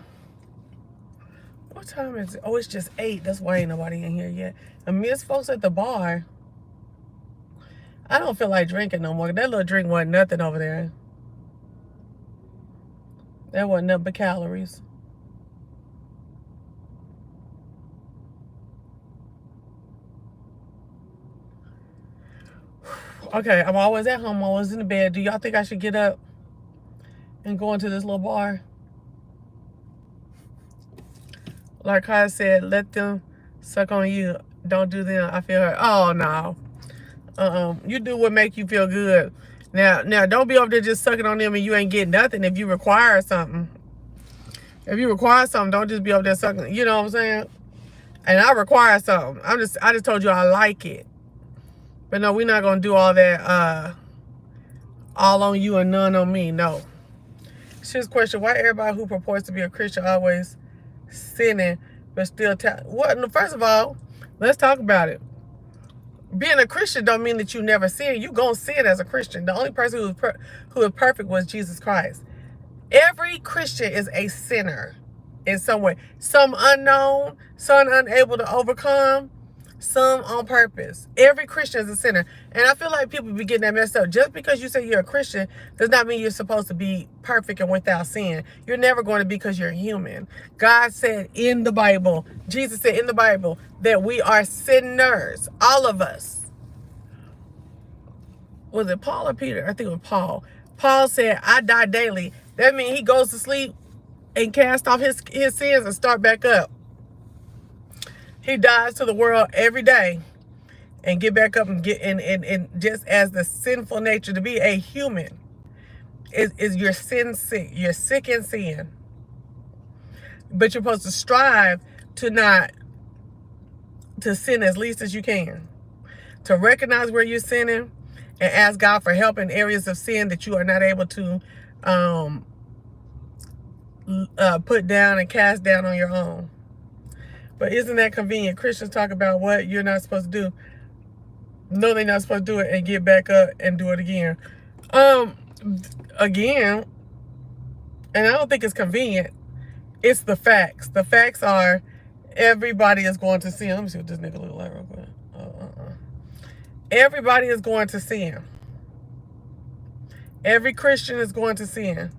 What time is it? Oh, it's just 8. That's why ain't nobody in here yet. I miss folks at the bar. I don't feel like drinking no more. That little drink wasn't nothing over there. That wasn't nothing but calories. Okay, I'm always at home, always in the bed. Do y'all think I should get up and go into this little bar? Like I said, let them suck on you. Don't do them. I feel hurt. Oh, no. You do what make you feel good. Now, don't be over there just sucking on them and you ain't getting nothing if you require something. If you require something, don't just be over there sucking. You know what I'm saying? And I require something. I just told you I like it. But no, we're not going to do all that, all on you and none on me. No. She's question, why everybody who purports to be a Christian always sinning, but still what? First of all, let's talk about it. Being a Christian don't mean that you never sin. You gonna sin as a Christian. The only person who was perfect was Jesus Christ. Every Christian is a sinner in some way. Some unknown, some unable to overcome, some on purpose. Every Christian is a sinner. And I feel like people be getting that messed up. Just because you say you're a Christian does not mean you're supposed to be perfect and without sin. You're never going to be because you're human. God said in the Bible, Jesus said in the Bible that we are sinners. All of us. Was it Paul or Peter? I think it was Paul. Paul said, I die daily. That means he goes to sleep and cast off his sins and start back up. He dies to the world every day and get back up and get and just as the sinful nature to be a human is your sin sick. You're sick in sin. But you're supposed to strive to sin as least as you can. To recognize where you're sinning and ask God for help in areas of sin that you are not able to put down and cast down on your own. But isn't that convenient? Christians talk about what you're not supposed to do. No, they're not supposed to do it and get back up and do it again. Again, and I don't think it's convenient. It's the facts. The facts are everybody is going to sin. Let me see what this nigga look like real quick. Everybody is going to sin. Every Christian is going to sin.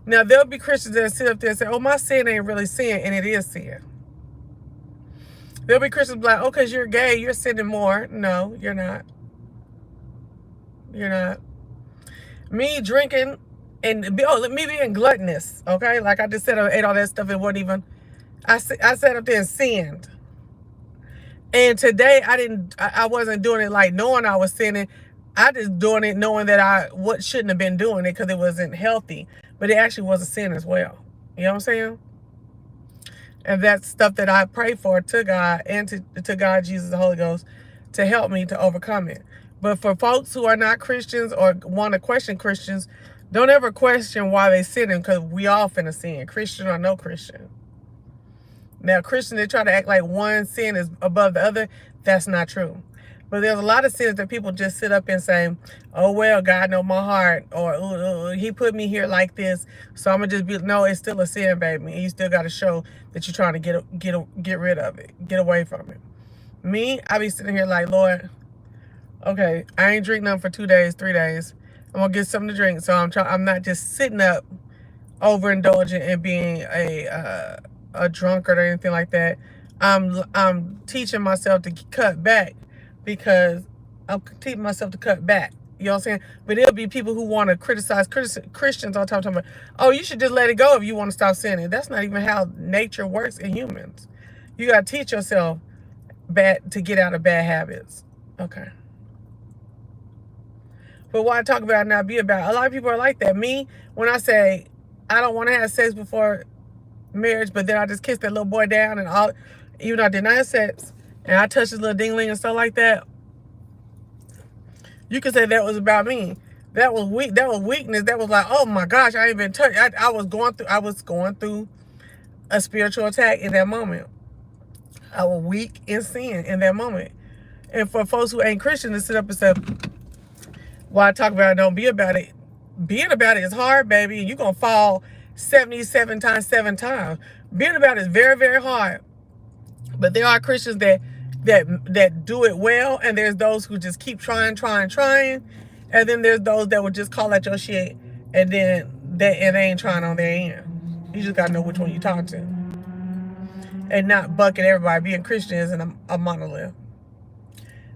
Now, there'll be Christians that sit up there and say, oh, my sin ain't really sin, and it is sin. There'll be Christians like, oh, because you're gay, you're sinning more. No, you're not. You're not. Me drinking and me being gluttonous, okay? Like I just said, I ate all that stuff. It wasn't even, I sat up there and sinned. And today I wasn't doing it like knowing I was sinning. I just doing it knowing that I shouldn't have been doing it because it wasn't healthy. But it actually was a sin as well. You know what I'm saying? And that's stuff that I pray for to God and to God, Jesus, the Holy Ghost, to help me to overcome it. But for folks who are not Christians or want to question Christians, don't ever question why they sinning, because we all finna sin, Christian or no Christian. Now, Christians, they try to act like one sin is above the other. That's not true. But there's a lot of sins that people just sit up and say, oh, well, God know my heart, or he put me here like this, so I'm going to just be, no, it's still a sin, baby. And you still got to show that you're trying to get rid of it, get away from it. Me, I be sitting here like, Lord, okay, I ain't drink nothing for 2 days, 3 days. I'm going to get something to drink, so I'm not just sitting up overindulgent and being a drunkard or anything like that. I'm teaching myself to cut back. Because I'm teaching myself to cut back. You know what I'm saying? But there'll be people who want to criticize Christians all the time. Talking about, oh, you should just let it go if you want to stop sinning. That's not even how nature works in humans. You got to teach yourself to get out of bad habits. Okay. But what I talk about now be about, a lot of people are like that. Me, when I say I don't want to have sex before marriage, but then I just kiss that little boy down and all, even though I didn't have sex, and I touched his little ding-ling and stuff like that, you could say that was about me. That was weak. That was weakness. That was like, oh my gosh, I ain't been touched. I was going through a spiritual attack in that moment. I was weak in sin in that moment. And for folks who ain't Christian to sit up and say, well, I talk about it, don't be about it. Being about it is hard, baby. You're going to fall 77 times, 7 times. Being about it is very, very hard. But there are Christians that that do it well, and there's those who just keep trying, and then there's those that would just call out your shit, and then they ain't trying on their end. You just gotta know which one you talk to, and not bucket everybody. Being Christian isn't a monolith.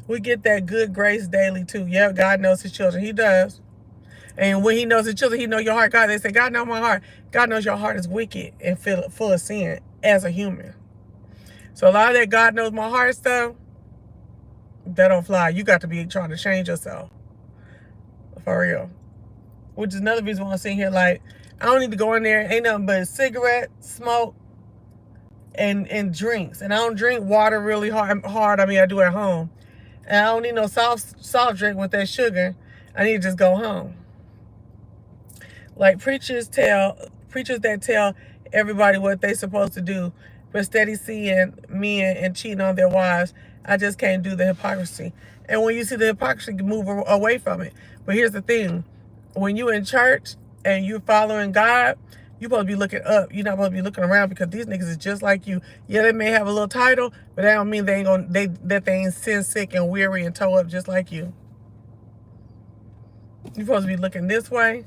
We get that good grace daily too. Yeah, God knows His children. He does. And when He knows His children, He knows your heart. God, they say, God knows my heart. God knows your heart is wicked and full of sin as a human. So a lot of that God knows my heart stuff, that don't fly. You got to be trying to change yourself. For real. Which is another reason why I'm sitting here like, I don't need to go in there. Ain't nothing but cigarette, smoke, and drinks. And I don't drink water really hard. I mean, I do at home. And I don't need no soft drink with that sugar. I need to just go home. Like preachers that tell everybody what they supposed to do, but steady seeing men and cheating on their wives. I just can't do the hypocrisy. And when you see the hypocrisy, move away from it. But here's the thing. When you're in church and you're following God, you're supposed to be looking up. You're not supposed to be looking around, because these niggas is just like you. Yeah, they may have a little title, but that don't mean they ain't sin sick and weary and toe up just like you. You're supposed to be looking this way,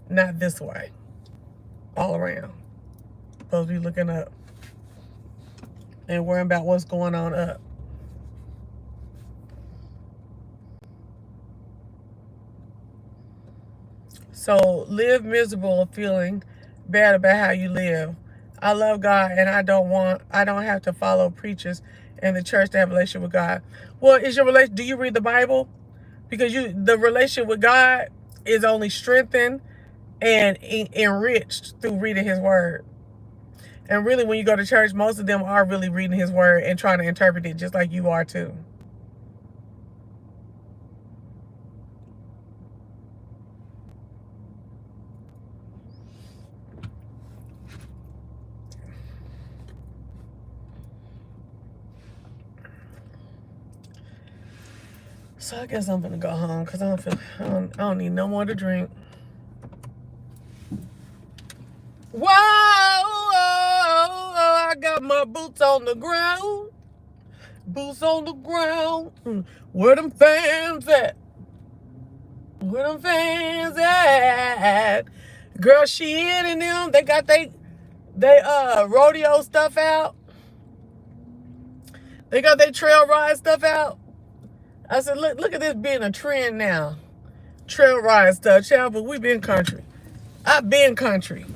not this way. All around. Supposed to be looking up and worrying about what's going on up. So live miserable, feeling bad about how you live. I love God, and I don't have to follow preachers in the church to have a relationship with God. Well, do you read the Bible? Because the relationship with God is only strengthened and enriched through reading His word. And really, when you go to church, most of them are really reading His word and trying to interpret it just like you are too. So I guess I'm gonna go home because I don't need no more to drink. Whoa, I got my boots on the ground. Boots on the ground. Where them fans at? Where them fans at? Girl, Shein and them, they got they rodeo stuff out. They got their trail ride stuff out. I said, look at this being a trend now. Trail ride stuff, child, but we been country. I've been country.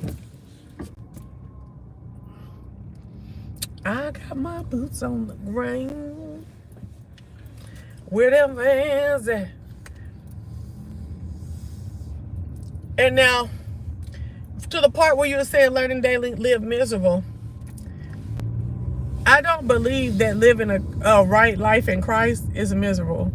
I got my boots on the ground. Where them fans at? And now, to the part where you were saying learning daily, live miserable. I don't believe that living a right life in Christ is miserable.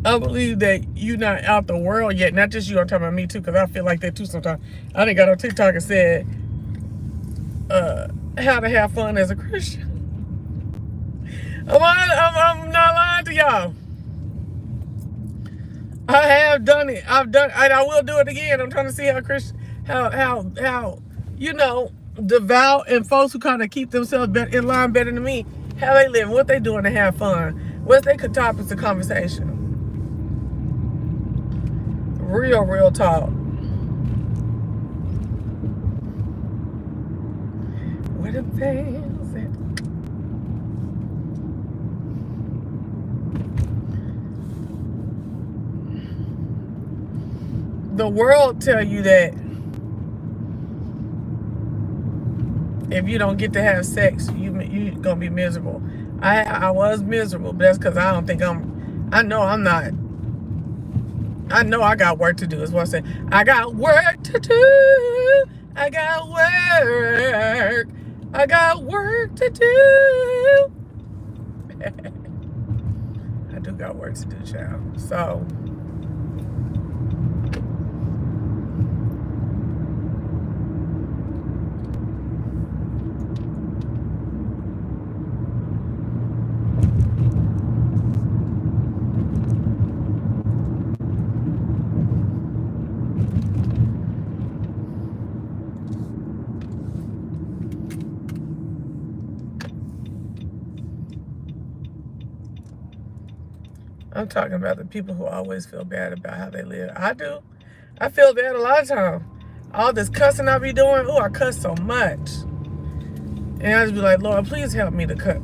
I believe that you're not out the world yet. Not just you, I'm talking about me too, because I feel like that too sometimes. I done got on TikTok and said how to have fun as a Christian. I'm not lying to y'all. I have done it. I will do it again. I'm trying to see how devout and folks who kind of keep themselves in line better than me, how they live, what they doing to have fun, what's their topics of conversation. Real talk. Where the fans at? The world tell you that if you don't get to have sex, you gonna be miserable. I was miserable, but that's because I don't think I know I'm not. I know I got work to do, is what I said. I got work to do. I got work. I got work to do. I do got work to do, child. So
I'm talking about the people who always feel bad about how they live. I do. I feel bad a lot of times. All this cussing I be doing, oh, I cuss so much. And I just be like, Lord, please help me to cut.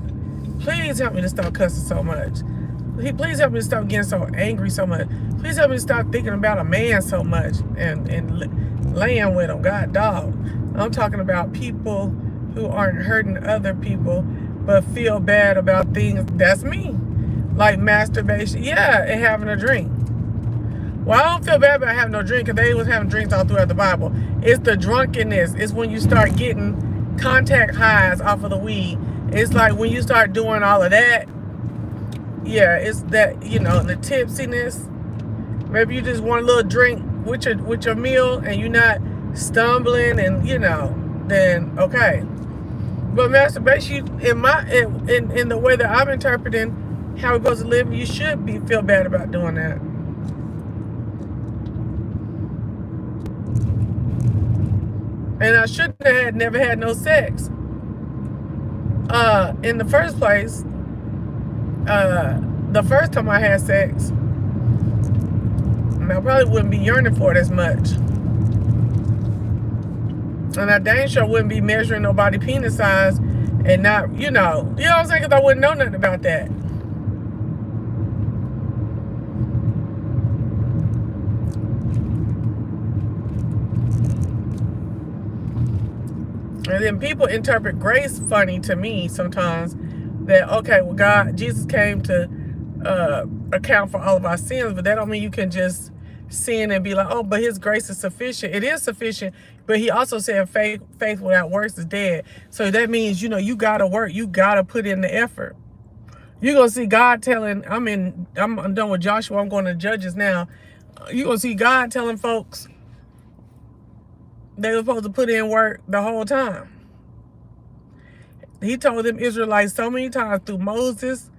Please help me to stop cussing so much. Please help me to stop getting so angry so much. Please help me to stop thinking about a man so much and laying with him. God dog. I'm talking about people who aren't hurting other people but feel bad about things. That's me. Like masturbation. Yeah, and having a drink. Well, I don't feel bad about having no drink because they was having drinks all throughout the Bible. It's the drunkenness. It's when you start getting contact highs off of the weed. It's like when you start doing all of that. Yeah, it's that, you know, the tipsiness. Maybe you just want a little drink with your meal and you're not stumbling and, you know, then okay. But masturbation, in the way that I'm interpreting how we're supposed to live, you should feel bad about doing that. And I shouldn't have never had no sex. In the first place, the first time I had sex, I probably wouldn't be yearning for it as much. And I dang sure wouldn't be measuring nobody penis size and not, you know what I'm saying? Because I wouldn't know nothing about that. And then people interpret grace funny to me sometimes. That, okay, well, Jesus came to account for all of our sins, but that don't mean you can just sin and be like, oh, but his grace is sufficient. It is sufficient, but he also said faith without works is dead. So that means, you know, you got to work. You got to put in the effort. You're going to see God telling, I'm done with Joshua. I'm going to Judges now. You're going to see God telling folks they were supposed to put in work the whole time. He told them Israelites so many times through Moses,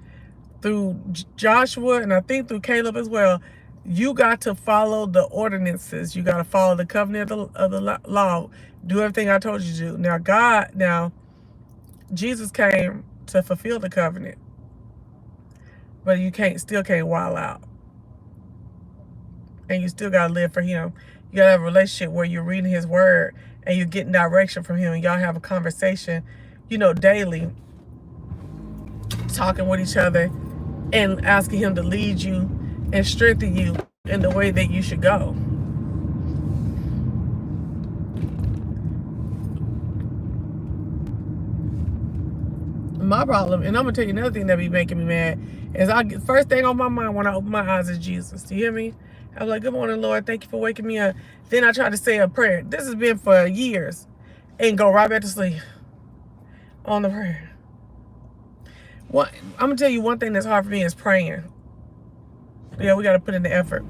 through Joshua, and I think through Caleb as well. You got to follow the ordinances. You got to follow the covenant of the law. Do everything I told you to do. Now, Jesus came to fulfill the covenant, but you still can't wild out, and you still got to live for Him. You got to have a relationship where you're reading His Word and you're getting direction from Him, and y'all have a conversation, you know, daily, talking with each other and asking Him to lead you and strengthen you in the way that you should go. My problem, and I'm gonna tell you another thing that be making me mad, is first thing on my mind when I open my eyes is Jesus. Do you hear me? I'm like, good morning, Lord. Thank you for waking me up. Then I try to say a prayer. This has been for years, and go right back to sleep on the prayer. I'm gonna tell you one thing that's hard for me is praying. Yeah, we gotta put in the effort.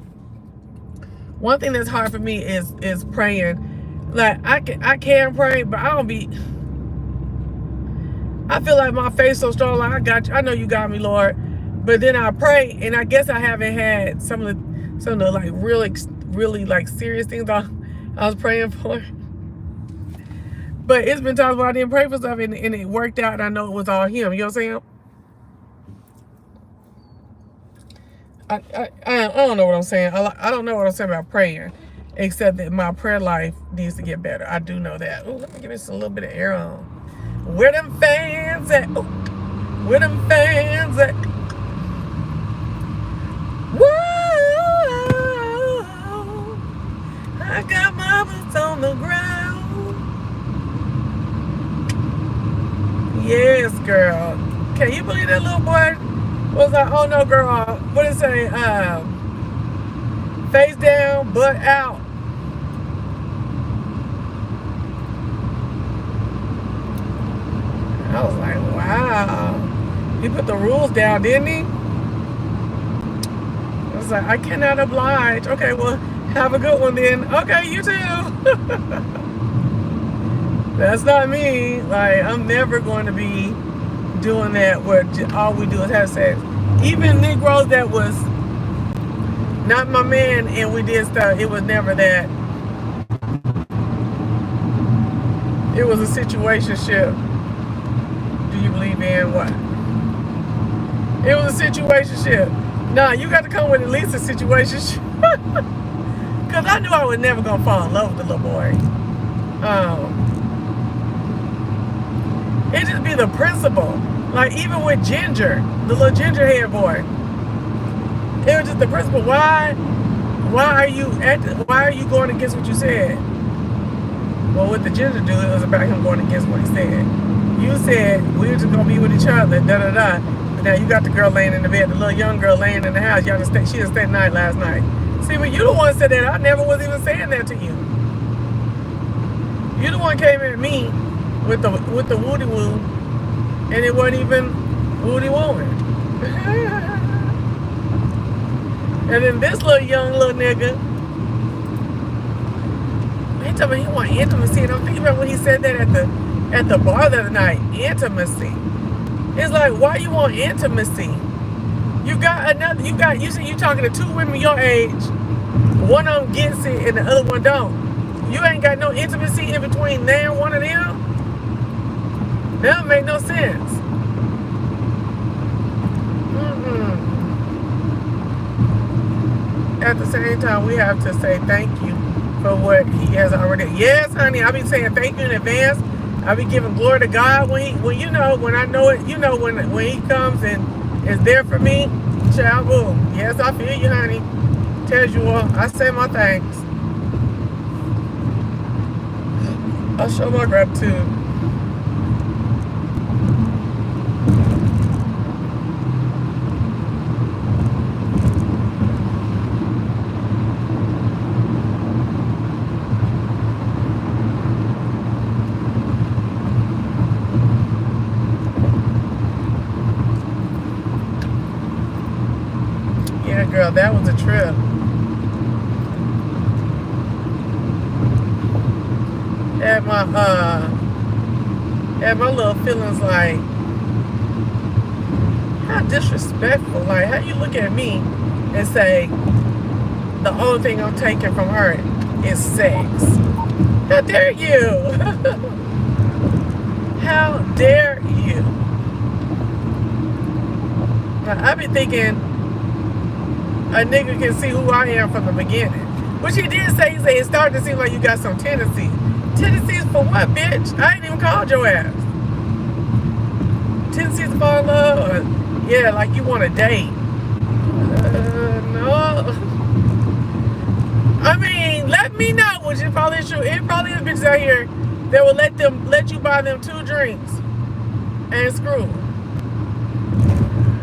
One thing that's hard for me is praying. Like I can pray, but I feel like my faith so strong. Like I got you. I know you got me, Lord. But then I pray, and I guess I haven't had some of the like really like serious things I was praying for. But it's been times when I didn't pray for stuff and it worked out, and I know it was all Him. You know what I'm saying? I don't know what I'm saying. I don't know what I'm saying about praying, except that my prayer life needs to get better. I do know that. Ooh, let me give this a little bit of air on. Where them fans at? Ooh, where them fans at? Whoa! I got my boots on the ground. Yes, girl. Can you believe that little boy was like, oh no, girl, what did it say? Face down, butt out. I was like, wow. He put the rules down, didn't he? I was like, I cannot oblige. Okay, well, have a good one then. Okay, you too. That's not me. Like, I'm never going to be doing that where all we do is have sex. Even Negroes that was not my man and we did stuff, it was never that. It was a situationship. Do you believe in what? It was a situationship. Nah, you got to come with at least a situation. Because I knew I was never going to fall in love with the little boy. It just be the principle. Like, even with Ginger, the little ginger hair boy, it was just the principle. Why are you going against what you said? Well, with the ginger dude, it was about him going against what he said. You said we were just gonna be with each other, da da da. But now you got the girl laying in the bed, the little young girl laying in the house. Y'all she just stayed the night last night. See, but you the one said that. I never was even saying that to you. You the one came at me with the woody woo, and it wasn't even woody wooing. And then this little nigga, he told me he want intimacy, and I'm thinking about when he said that at the bar the other night. Intimacy. It's like, why you want intimacy? You said you talking to two women your age. One of them gets it and the other one don't. You ain't got no intimacy in between there and one of them. That don't make no sense. At the same time, we have to say thank you for what he has already. Yes, honey, I be saying thank you in advance. I be giving glory to God when I know it. You know when he comes and is there for me. Child, boom. Yes, I feel you, honey. Tells you all. I say my thanks. I'll show my gratitude. Yeah, girl, that was a trip. Had my little feelings like, how disrespectful. Like, how you look at me and say the only thing I'm taking from her is sex? How dare you? How dare you? Now, I be thinking a nigga can see who I am from the beginning. Which he did say, it started to seem like you got some tendencies. Tendencies for what, bitch? I ain't even called your ass. Tendencies to fall in love? Or, yeah, like you want to date. No. I mean, let me know, which is probably true. It probably is bitches out here that will let you buy them 2 drinks and screw.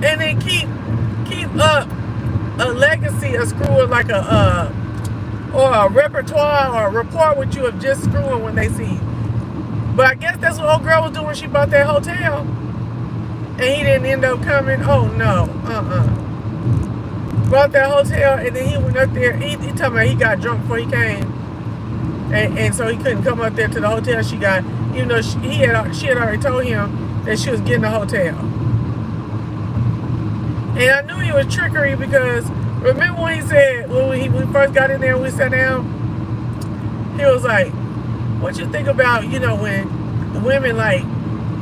And then keep up a legacy of screwing, like a repertoire or a report with you of just screwing when they see you. But I guess that's what old girl was doing when she bought that hotel. And he didn't end up coming. Oh no. Bought that hotel and then he went up there. He told me he got drunk before he came. And so he couldn't come up there to the hotel she got, even though she had already told him that she was getting the hotel. And I knew he was trickery because remember when he said, when we first got in there and we sat down, he was like, what you think about, when the women like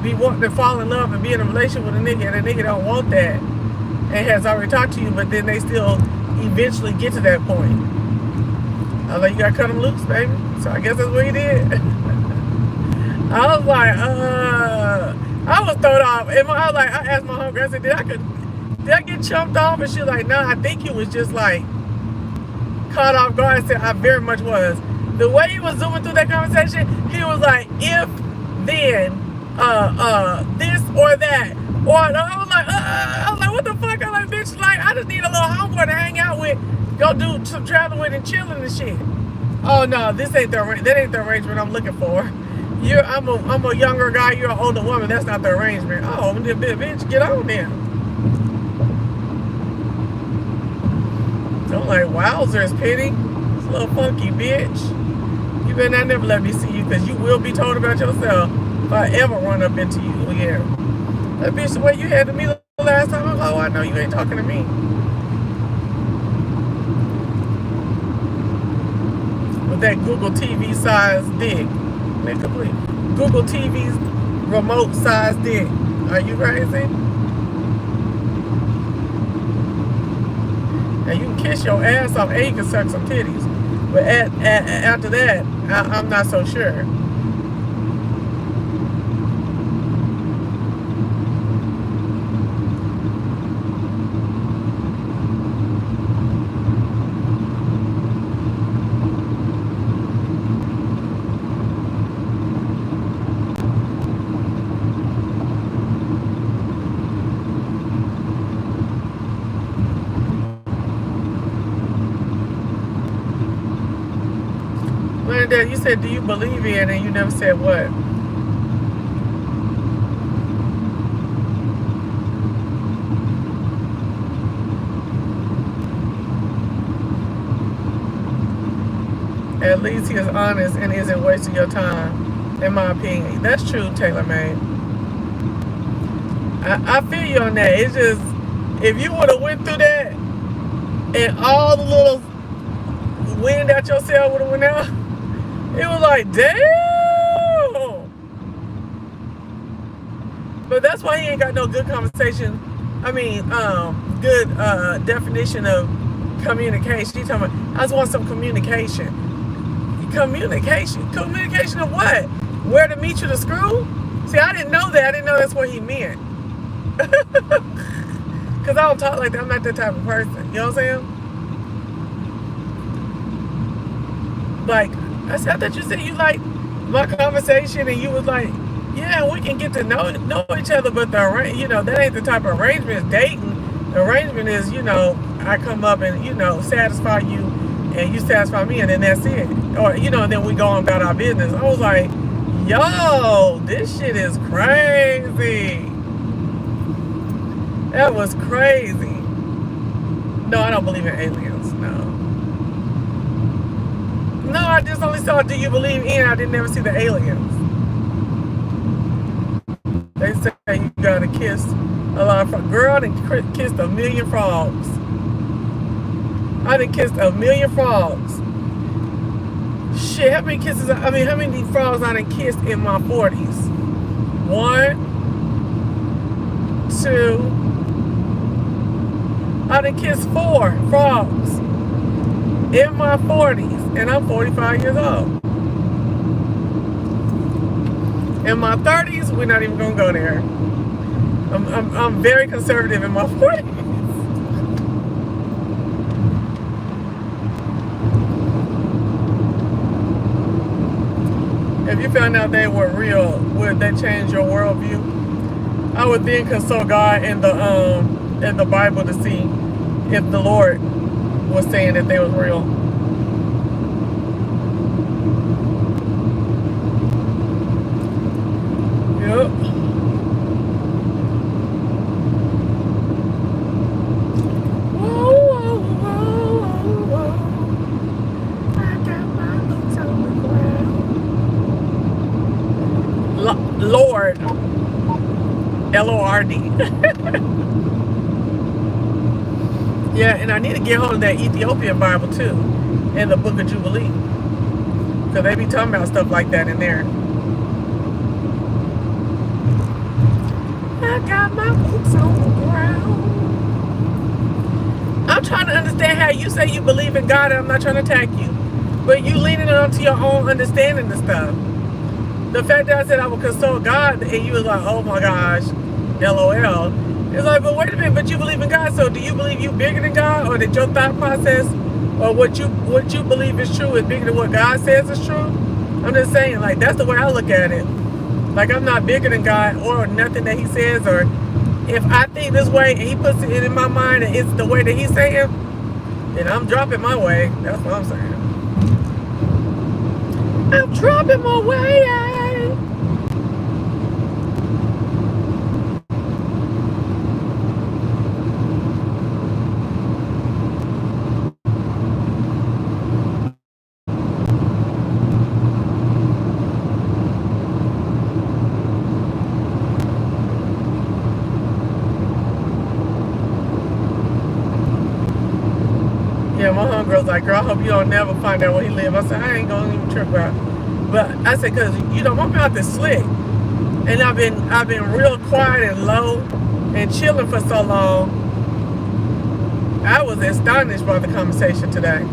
be wanting to fall in love and be in a relationship with a nigga and a nigga don't want that and has already talked to you, but then they still eventually get to that point. I was like, you gotta cut them loose, baby. So I guess that's what he did. I was like, I was thrown off. And I asked my homegirl, I said, did I get chumped off? And she was like, no, I think he was just like caught off guard. I said, I very much was. The way he was zooming through that conversation, he was like, if, then, this or that. Or I was like, what the fuck? I'm like, bitch, like, I just need a little homeboy to hang out with, go do some traveling with and chilling and shit. Oh no, that ain't the arrangement I'm looking for. I'm a younger guy, you're an older woman, that's not the arrangement. Oh, bitch, get on there. I'm like, wowzers, Penny. It's a little funky, bitch. You better not never let me see you, because you will be told about yourself if I ever run up into you. Yeah. That bitch, the way you had to me the last time, I'm like, oh, I know you ain't talking to me. With that Google TV size dick. Man, complete. Google TV's remote size dick. Are you crazy? And you can kiss your ass off and you can suck some titties. But after that, I'm not so sure. Linda, you said, do you believe in, and you never said what? At least he is honest and isn't wasting your time, in my opinion. That's true, Taylor May. I feel you on that. It's just, if you would have went through that and all the little wind out your sail would have went out, it was like, damn. But that's why he ain't got no good conversation. I mean, good definition of communication. He talking about, I just want some communication. Communication of what? Where to meet you to screw? See, I didn't know that. I didn't know that's what he meant. Because I don't talk like that. I'm not that type of person. You know what I'm saying? Like, I thought you said you like my conversation, and you was like, yeah, we can get to know each other, but that ain't the type of arrangement. It's dating. The arrangement is, I come up and, satisfy you, and you satisfy me, and then that's it. Or, and then we go on about our business. I was like, yo, this shit is crazy. That was crazy. No, I don't believe in aliens. No, I just only saw Do You Believe In. I didn't never see the aliens. They say you gotta kiss a lot of frogs. Girl, I done kissed 1,000,000 frogs. I done kissed 1,000,000 frogs. Shit, how many frogs I done kissed in my 40s? 1, 2. I done kissed 4 frogs in my 40s, and I'm 45 years old. In my 30s, we're not even gonna go there. I'm very conservative in my 40s. If you found out they were real, would they change your worldview? I would then consult God in the Bible to see if the Lord was saying that they was real. Yep. Whoa, whoa, whoa, whoa. I got my boots on the ground. Lord. Lord. Yeah, and I need to get hold of that Ethiopian Bible too, and the Book of Jubilee, because they be talking about stuff like that in there. I got my boots on the ground. I'm trying to understand how you say you believe in God, and I'm not trying to attack you, but you leaning onto your own understanding of stuff. The fact that I said I would consult God, and you was like, oh my gosh, LOL. It's like, but wait a minute, but you believe in God, so do you believe you bigger than God, or that your thought process, or what you believe is true is bigger than what God says is true? I'm just saying, like, that's the way I look at it. Like, I'm not bigger than God or nothing that he says, or if I think this way and he puts it in my mind and it's the way that he's saying, then I'm dropping my way. That's what I'm saying. I'm dropping my way. Yeah, my homegirl's like, girl, I hope you don't never find out where he live. I said, I ain't gonna even trip about it. But I said, cause my mouth is slick, and I've been real quiet and low and chilling for so long I was astonished by the conversation today.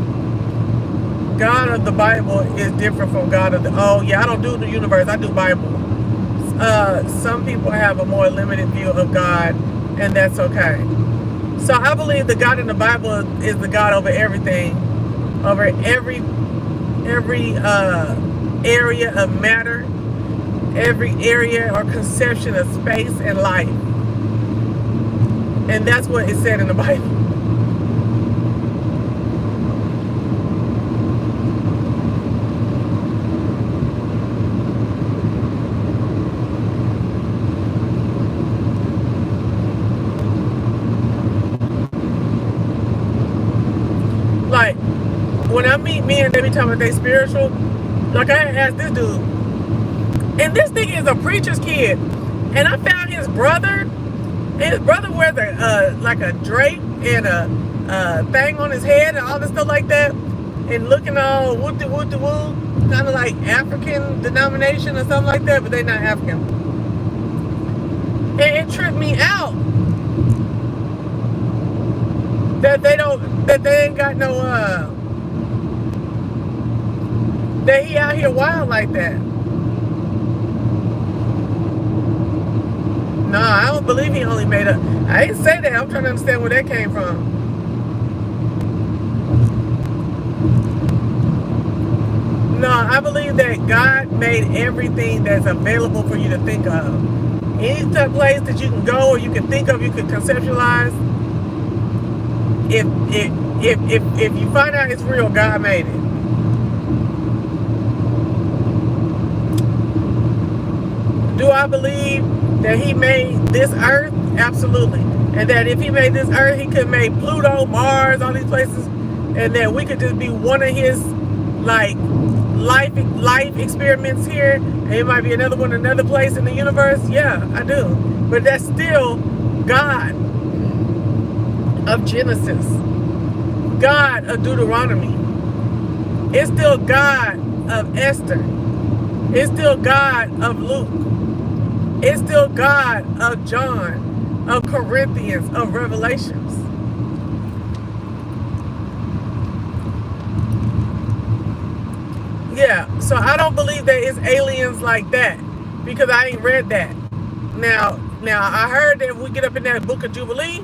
God of the Bible is different from God of the, oh yeah, I don't do the universe, I do Bible. Some people have a more limited view of God, and that's okay. So I believe the God in the Bible is the God over everything, over every area of matter, every area or conception of space and life, and that's what it said in the Bible. Like when I meet men, they be talking about they spiritual. Like I asked this dude, and this thing is a preacher's kid, and I found his brother. His brother wears like a drape and a thing on his head and all this stuff like that, and looking all woo woo woo, kind of like African denomination or something like that, but they not African. And it tripped me out that they ain't got no that he out here wild like that. No, I don't believe he only made up. I didn't say that. I'm trying to understand where that came from. No, I believe that God made everything that's available for you to think of. Any place that you can go or you can think of, you can conceptualize. If you find out it's real, God made it. Do I believe that he made this earth? Absolutely. And that if he made this earth, he could make Pluto, Mars, all these places, and that we could just be one of his like life experiments here, and it might be another one another place in the universe. Yeah, I do. But that's still God of Genesis, God of Deuteronomy. It's still God of Esther. It's still God of Luke. It's still God of John, of Corinthians, of Revelations. Yeah, so I don't believe that it's aliens like that because I ain't read that. Now I heard that if we get up in that book of Jubilee,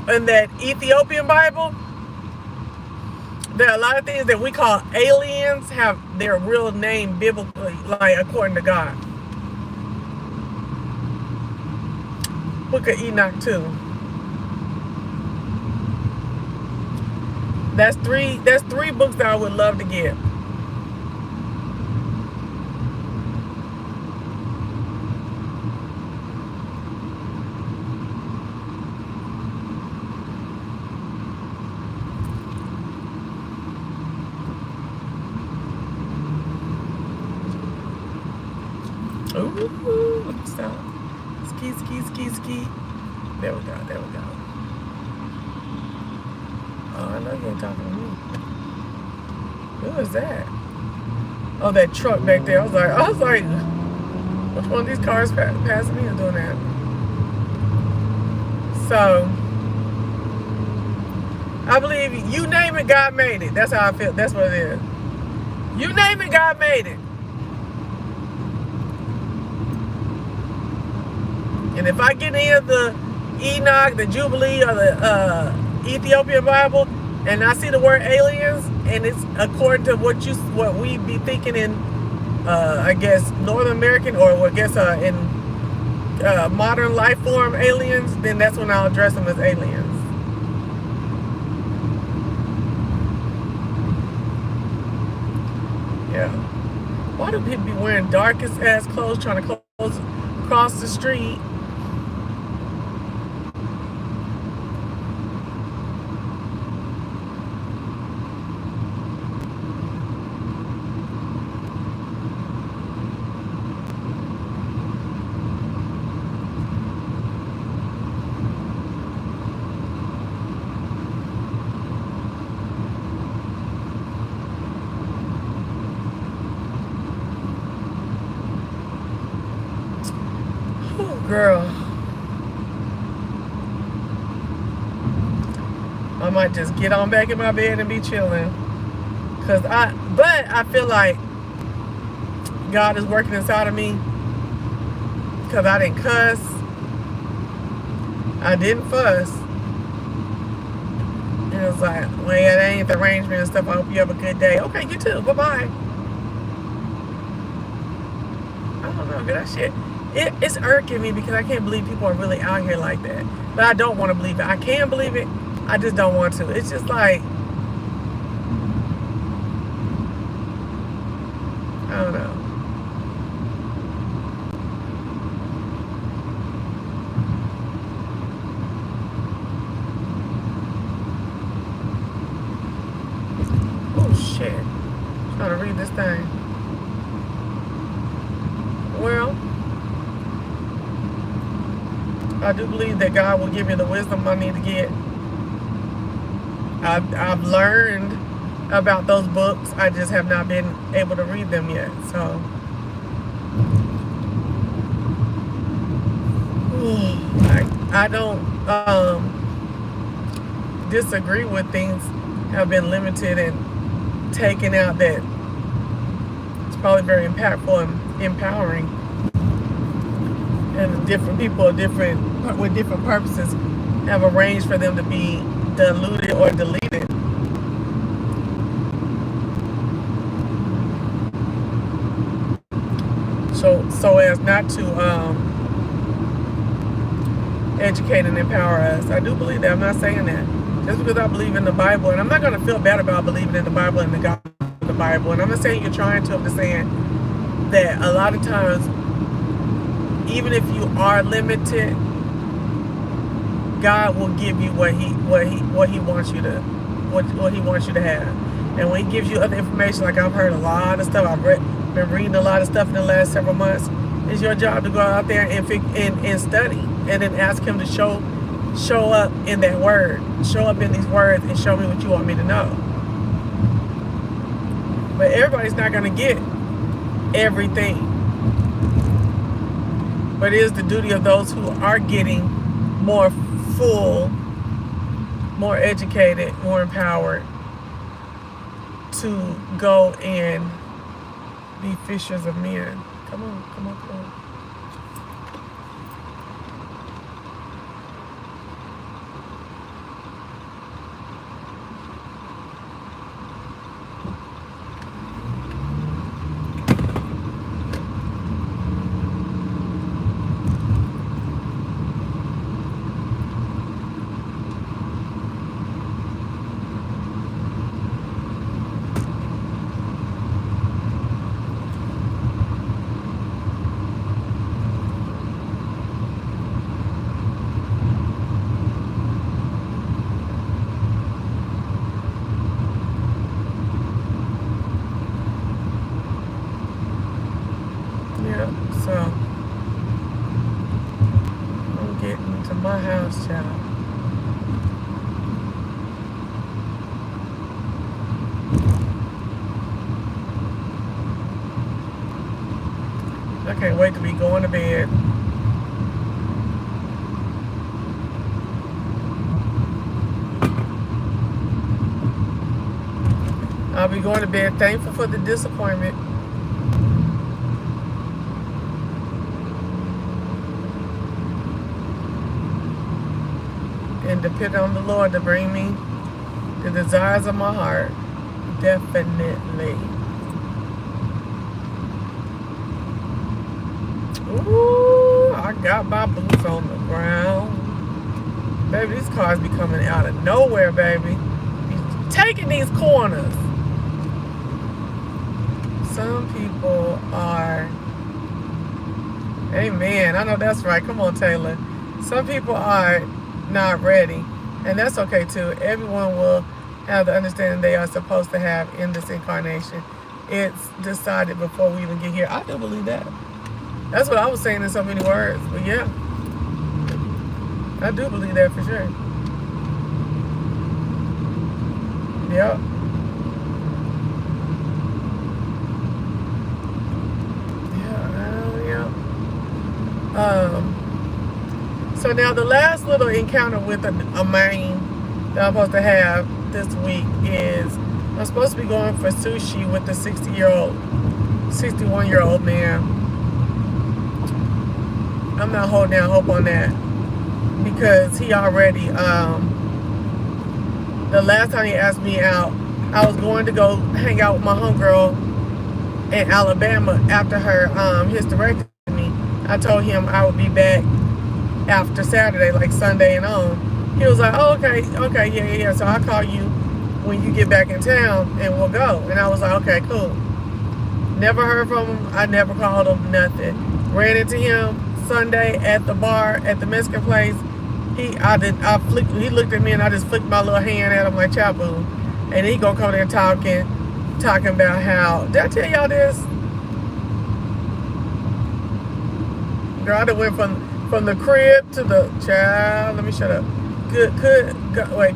in that Ethiopian Bible, there are a lot of things that we call aliens have their real name biblically, like according to God. Book of Enoch too. That's three books that I would love to get. Ooh, let me stop. Ski, ski, ski, ski. There we go, there we go. Oh, I know you ain't talking to me. Who is that? Oh, that truck back there. I was like, which one of these cars passing me is doing that? So, I believe you name it, God made it. That's how I feel. That's what it is. You name it, God made it. And if I get in the Enoch, the Jubilee, or the Ethiopian Bible, and I see the word aliens, and it's according to what we be thinking in, I guess, Northern American, or I guess in modern life form aliens, then that's when I'll address them as aliens. Yeah. Why do people be wearing darkest ass clothes trying to cross the street? Girl, I might just get on back in my bed and be chilling. But I feel like God is working inside of me because I didn't cuss. I didn't fuss. And it was like, well, yeah, that ain't the arrangement and stuff. I hope you have a good day. Okay, you too. Bye-bye. I don't know, that shit. It's irking me because I can't believe people are really out here like that. But I don't want to believe it. I can believe it. I just don't want to. It's just like, I don't know. Oh, shit. I'm trying to read this thing. Well, I do believe that God will give me the wisdom I need to get. I've learned about those books. I just have not been able to read them yet. So, I don't disagree with things have been limited and taken out that it's probably very impactful and empowering. And different people with different purposes have arranged for them to be diluted or deleted. So as not to educate and empower us. I do believe that. I'm not saying that. Just because I believe in the Bible, and I'm not going to feel bad about believing in the Bible and the God of the Bible. And I'm not saying you're trying to. I'm just saying that a lot of times, even if you are limited, God will give you what he wants you to what he wants you to have. And when he gives you other information, like I've heard a lot of stuff, been reading a lot of stuff in the last several months. It's your job to go out there and study, and then ask him to show up in that word, show up in these words, and show me what you want me to know. But everybody's not going to get everything. But it is the duty of those who are getting more full, more educated, more empowered to go and be fishers of men. Come on. So I'm getting to my house, child. I can't wait to be going to bed. I'll be going to bed thankful for the disappointment. And depend on the Lord to bring me the desires of my heart. Definitely. Ooh, I got my boots on the ground. Baby, these cars be coming out of nowhere, baby. Be taking these corners. Some people are... Amen. I know that's right. Come on, Taylor. Some people are not ready, and that's okay too. Everyone will have the understanding they are supposed to have in this incarnation. It's decided before we even get here. I do believe that. That's what I was saying in so many words, but yeah, I do believe that for sure. Yep. Yeah. So now the last little encounter with a man that I'm supposed to have this week is I'm supposed to be going for sushi with the 61-year-old man. I'm not holding out hope on that because he already, the last time he asked me out, I was going to go hang out with my homegirl in Alabama after her hysterectomy. I told him I would be back after Saturday, like Sunday and on. He was like, oh, okay, yeah. So I'll call you when you get back in town and we'll go. And I was like, okay, cool. Never heard from him. I never called him, nothing. Ran into him Sunday at the bar at the Mexican place. He looked at me and I just flicked my little hand at him like chapu. And he gonna come there talking about how, did I tell y'all this? Girl, I done went from the crib to the child. Let me shut up.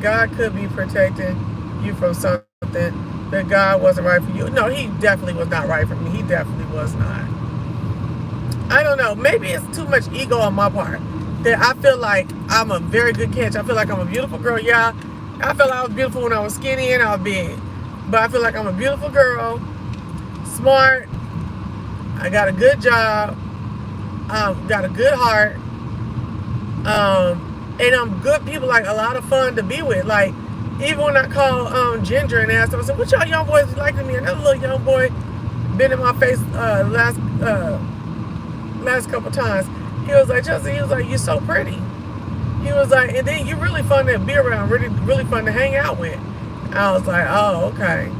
God could be protecting you from something that God wasn't right for you. No, he definitely was not right for me. He definitely was not. I don't know. Maybe it's too much ego on my part. That I feel like I'm a very good catch. I feel like I'm a beautiful girl. Yeah, I felt like I was beautiful when I was skinny and I was big. But I feel like I'm a beautiful girl, smart. I got a good job. Got a good heart. And I'm good people, like a lot of fun to be with. Like, even when I call Ginger and asked him, I said, what y'all young boys like to me? Another little young boy been in my face last couple times. He was like, Justin, he was like, you're so pretty. He was like, and then you're really fun to be around, really fun to hang out with. I was like, oh, okay.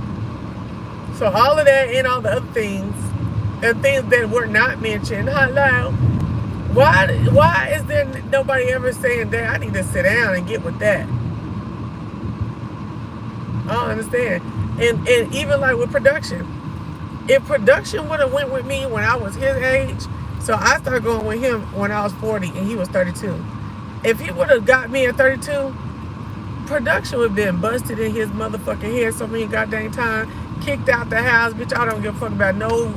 So all of that and all the other things, and things that were not mentioned, hello. Why is there nobody ever saying that I need to sit down and get with that? I don't understand. And even like with production, if production would have went with me when I was his age, so I started going with him when I was 40 and he was 32. If he would have got me at 32, production would have been busted in his motherfucking head so many goddamn time, kicked out the house. Bitch, I don't give a fuck about no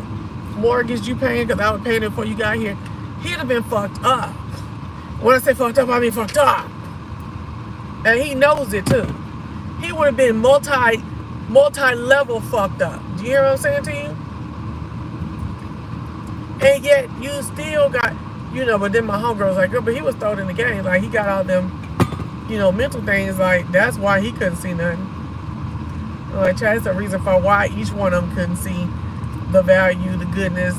mortgage you paying because I was paying it before you got here. He'd have been fucked up. When I say fucked up, I mean fucked up. And he knows it too. He would have been multi-level fucked up. Do you hear what I'm saying to you? And yet you still got, but then my homegirl was like, girl, but he was thrown in the game. Like, he got all them, mental things. Like, that's why he couldn't see nothing. I'm like, Chad, that's a reason for why each one of them couldn't see the value, the goodness,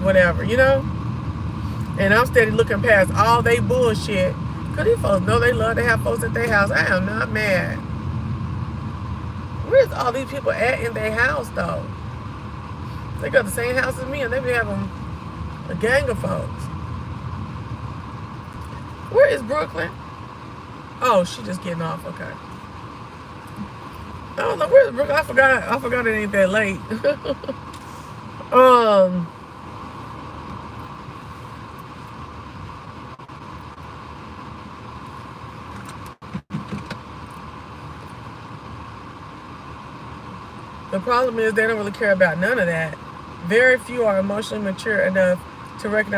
whatever, And I'm steady looking past all they bullshit. Because these folks know they love to have folks at their house. I am not mad. Where's all these people at in their house, though? They got the same house as me, and they be having a gang of folks. Where is Brooklyn? Oh, she just getting off. Okay. I don't know, where's Brooklyn? I forgot it ain't that late. The problem is they don't really care about none of that. Very few are emotionally mature enough to recognize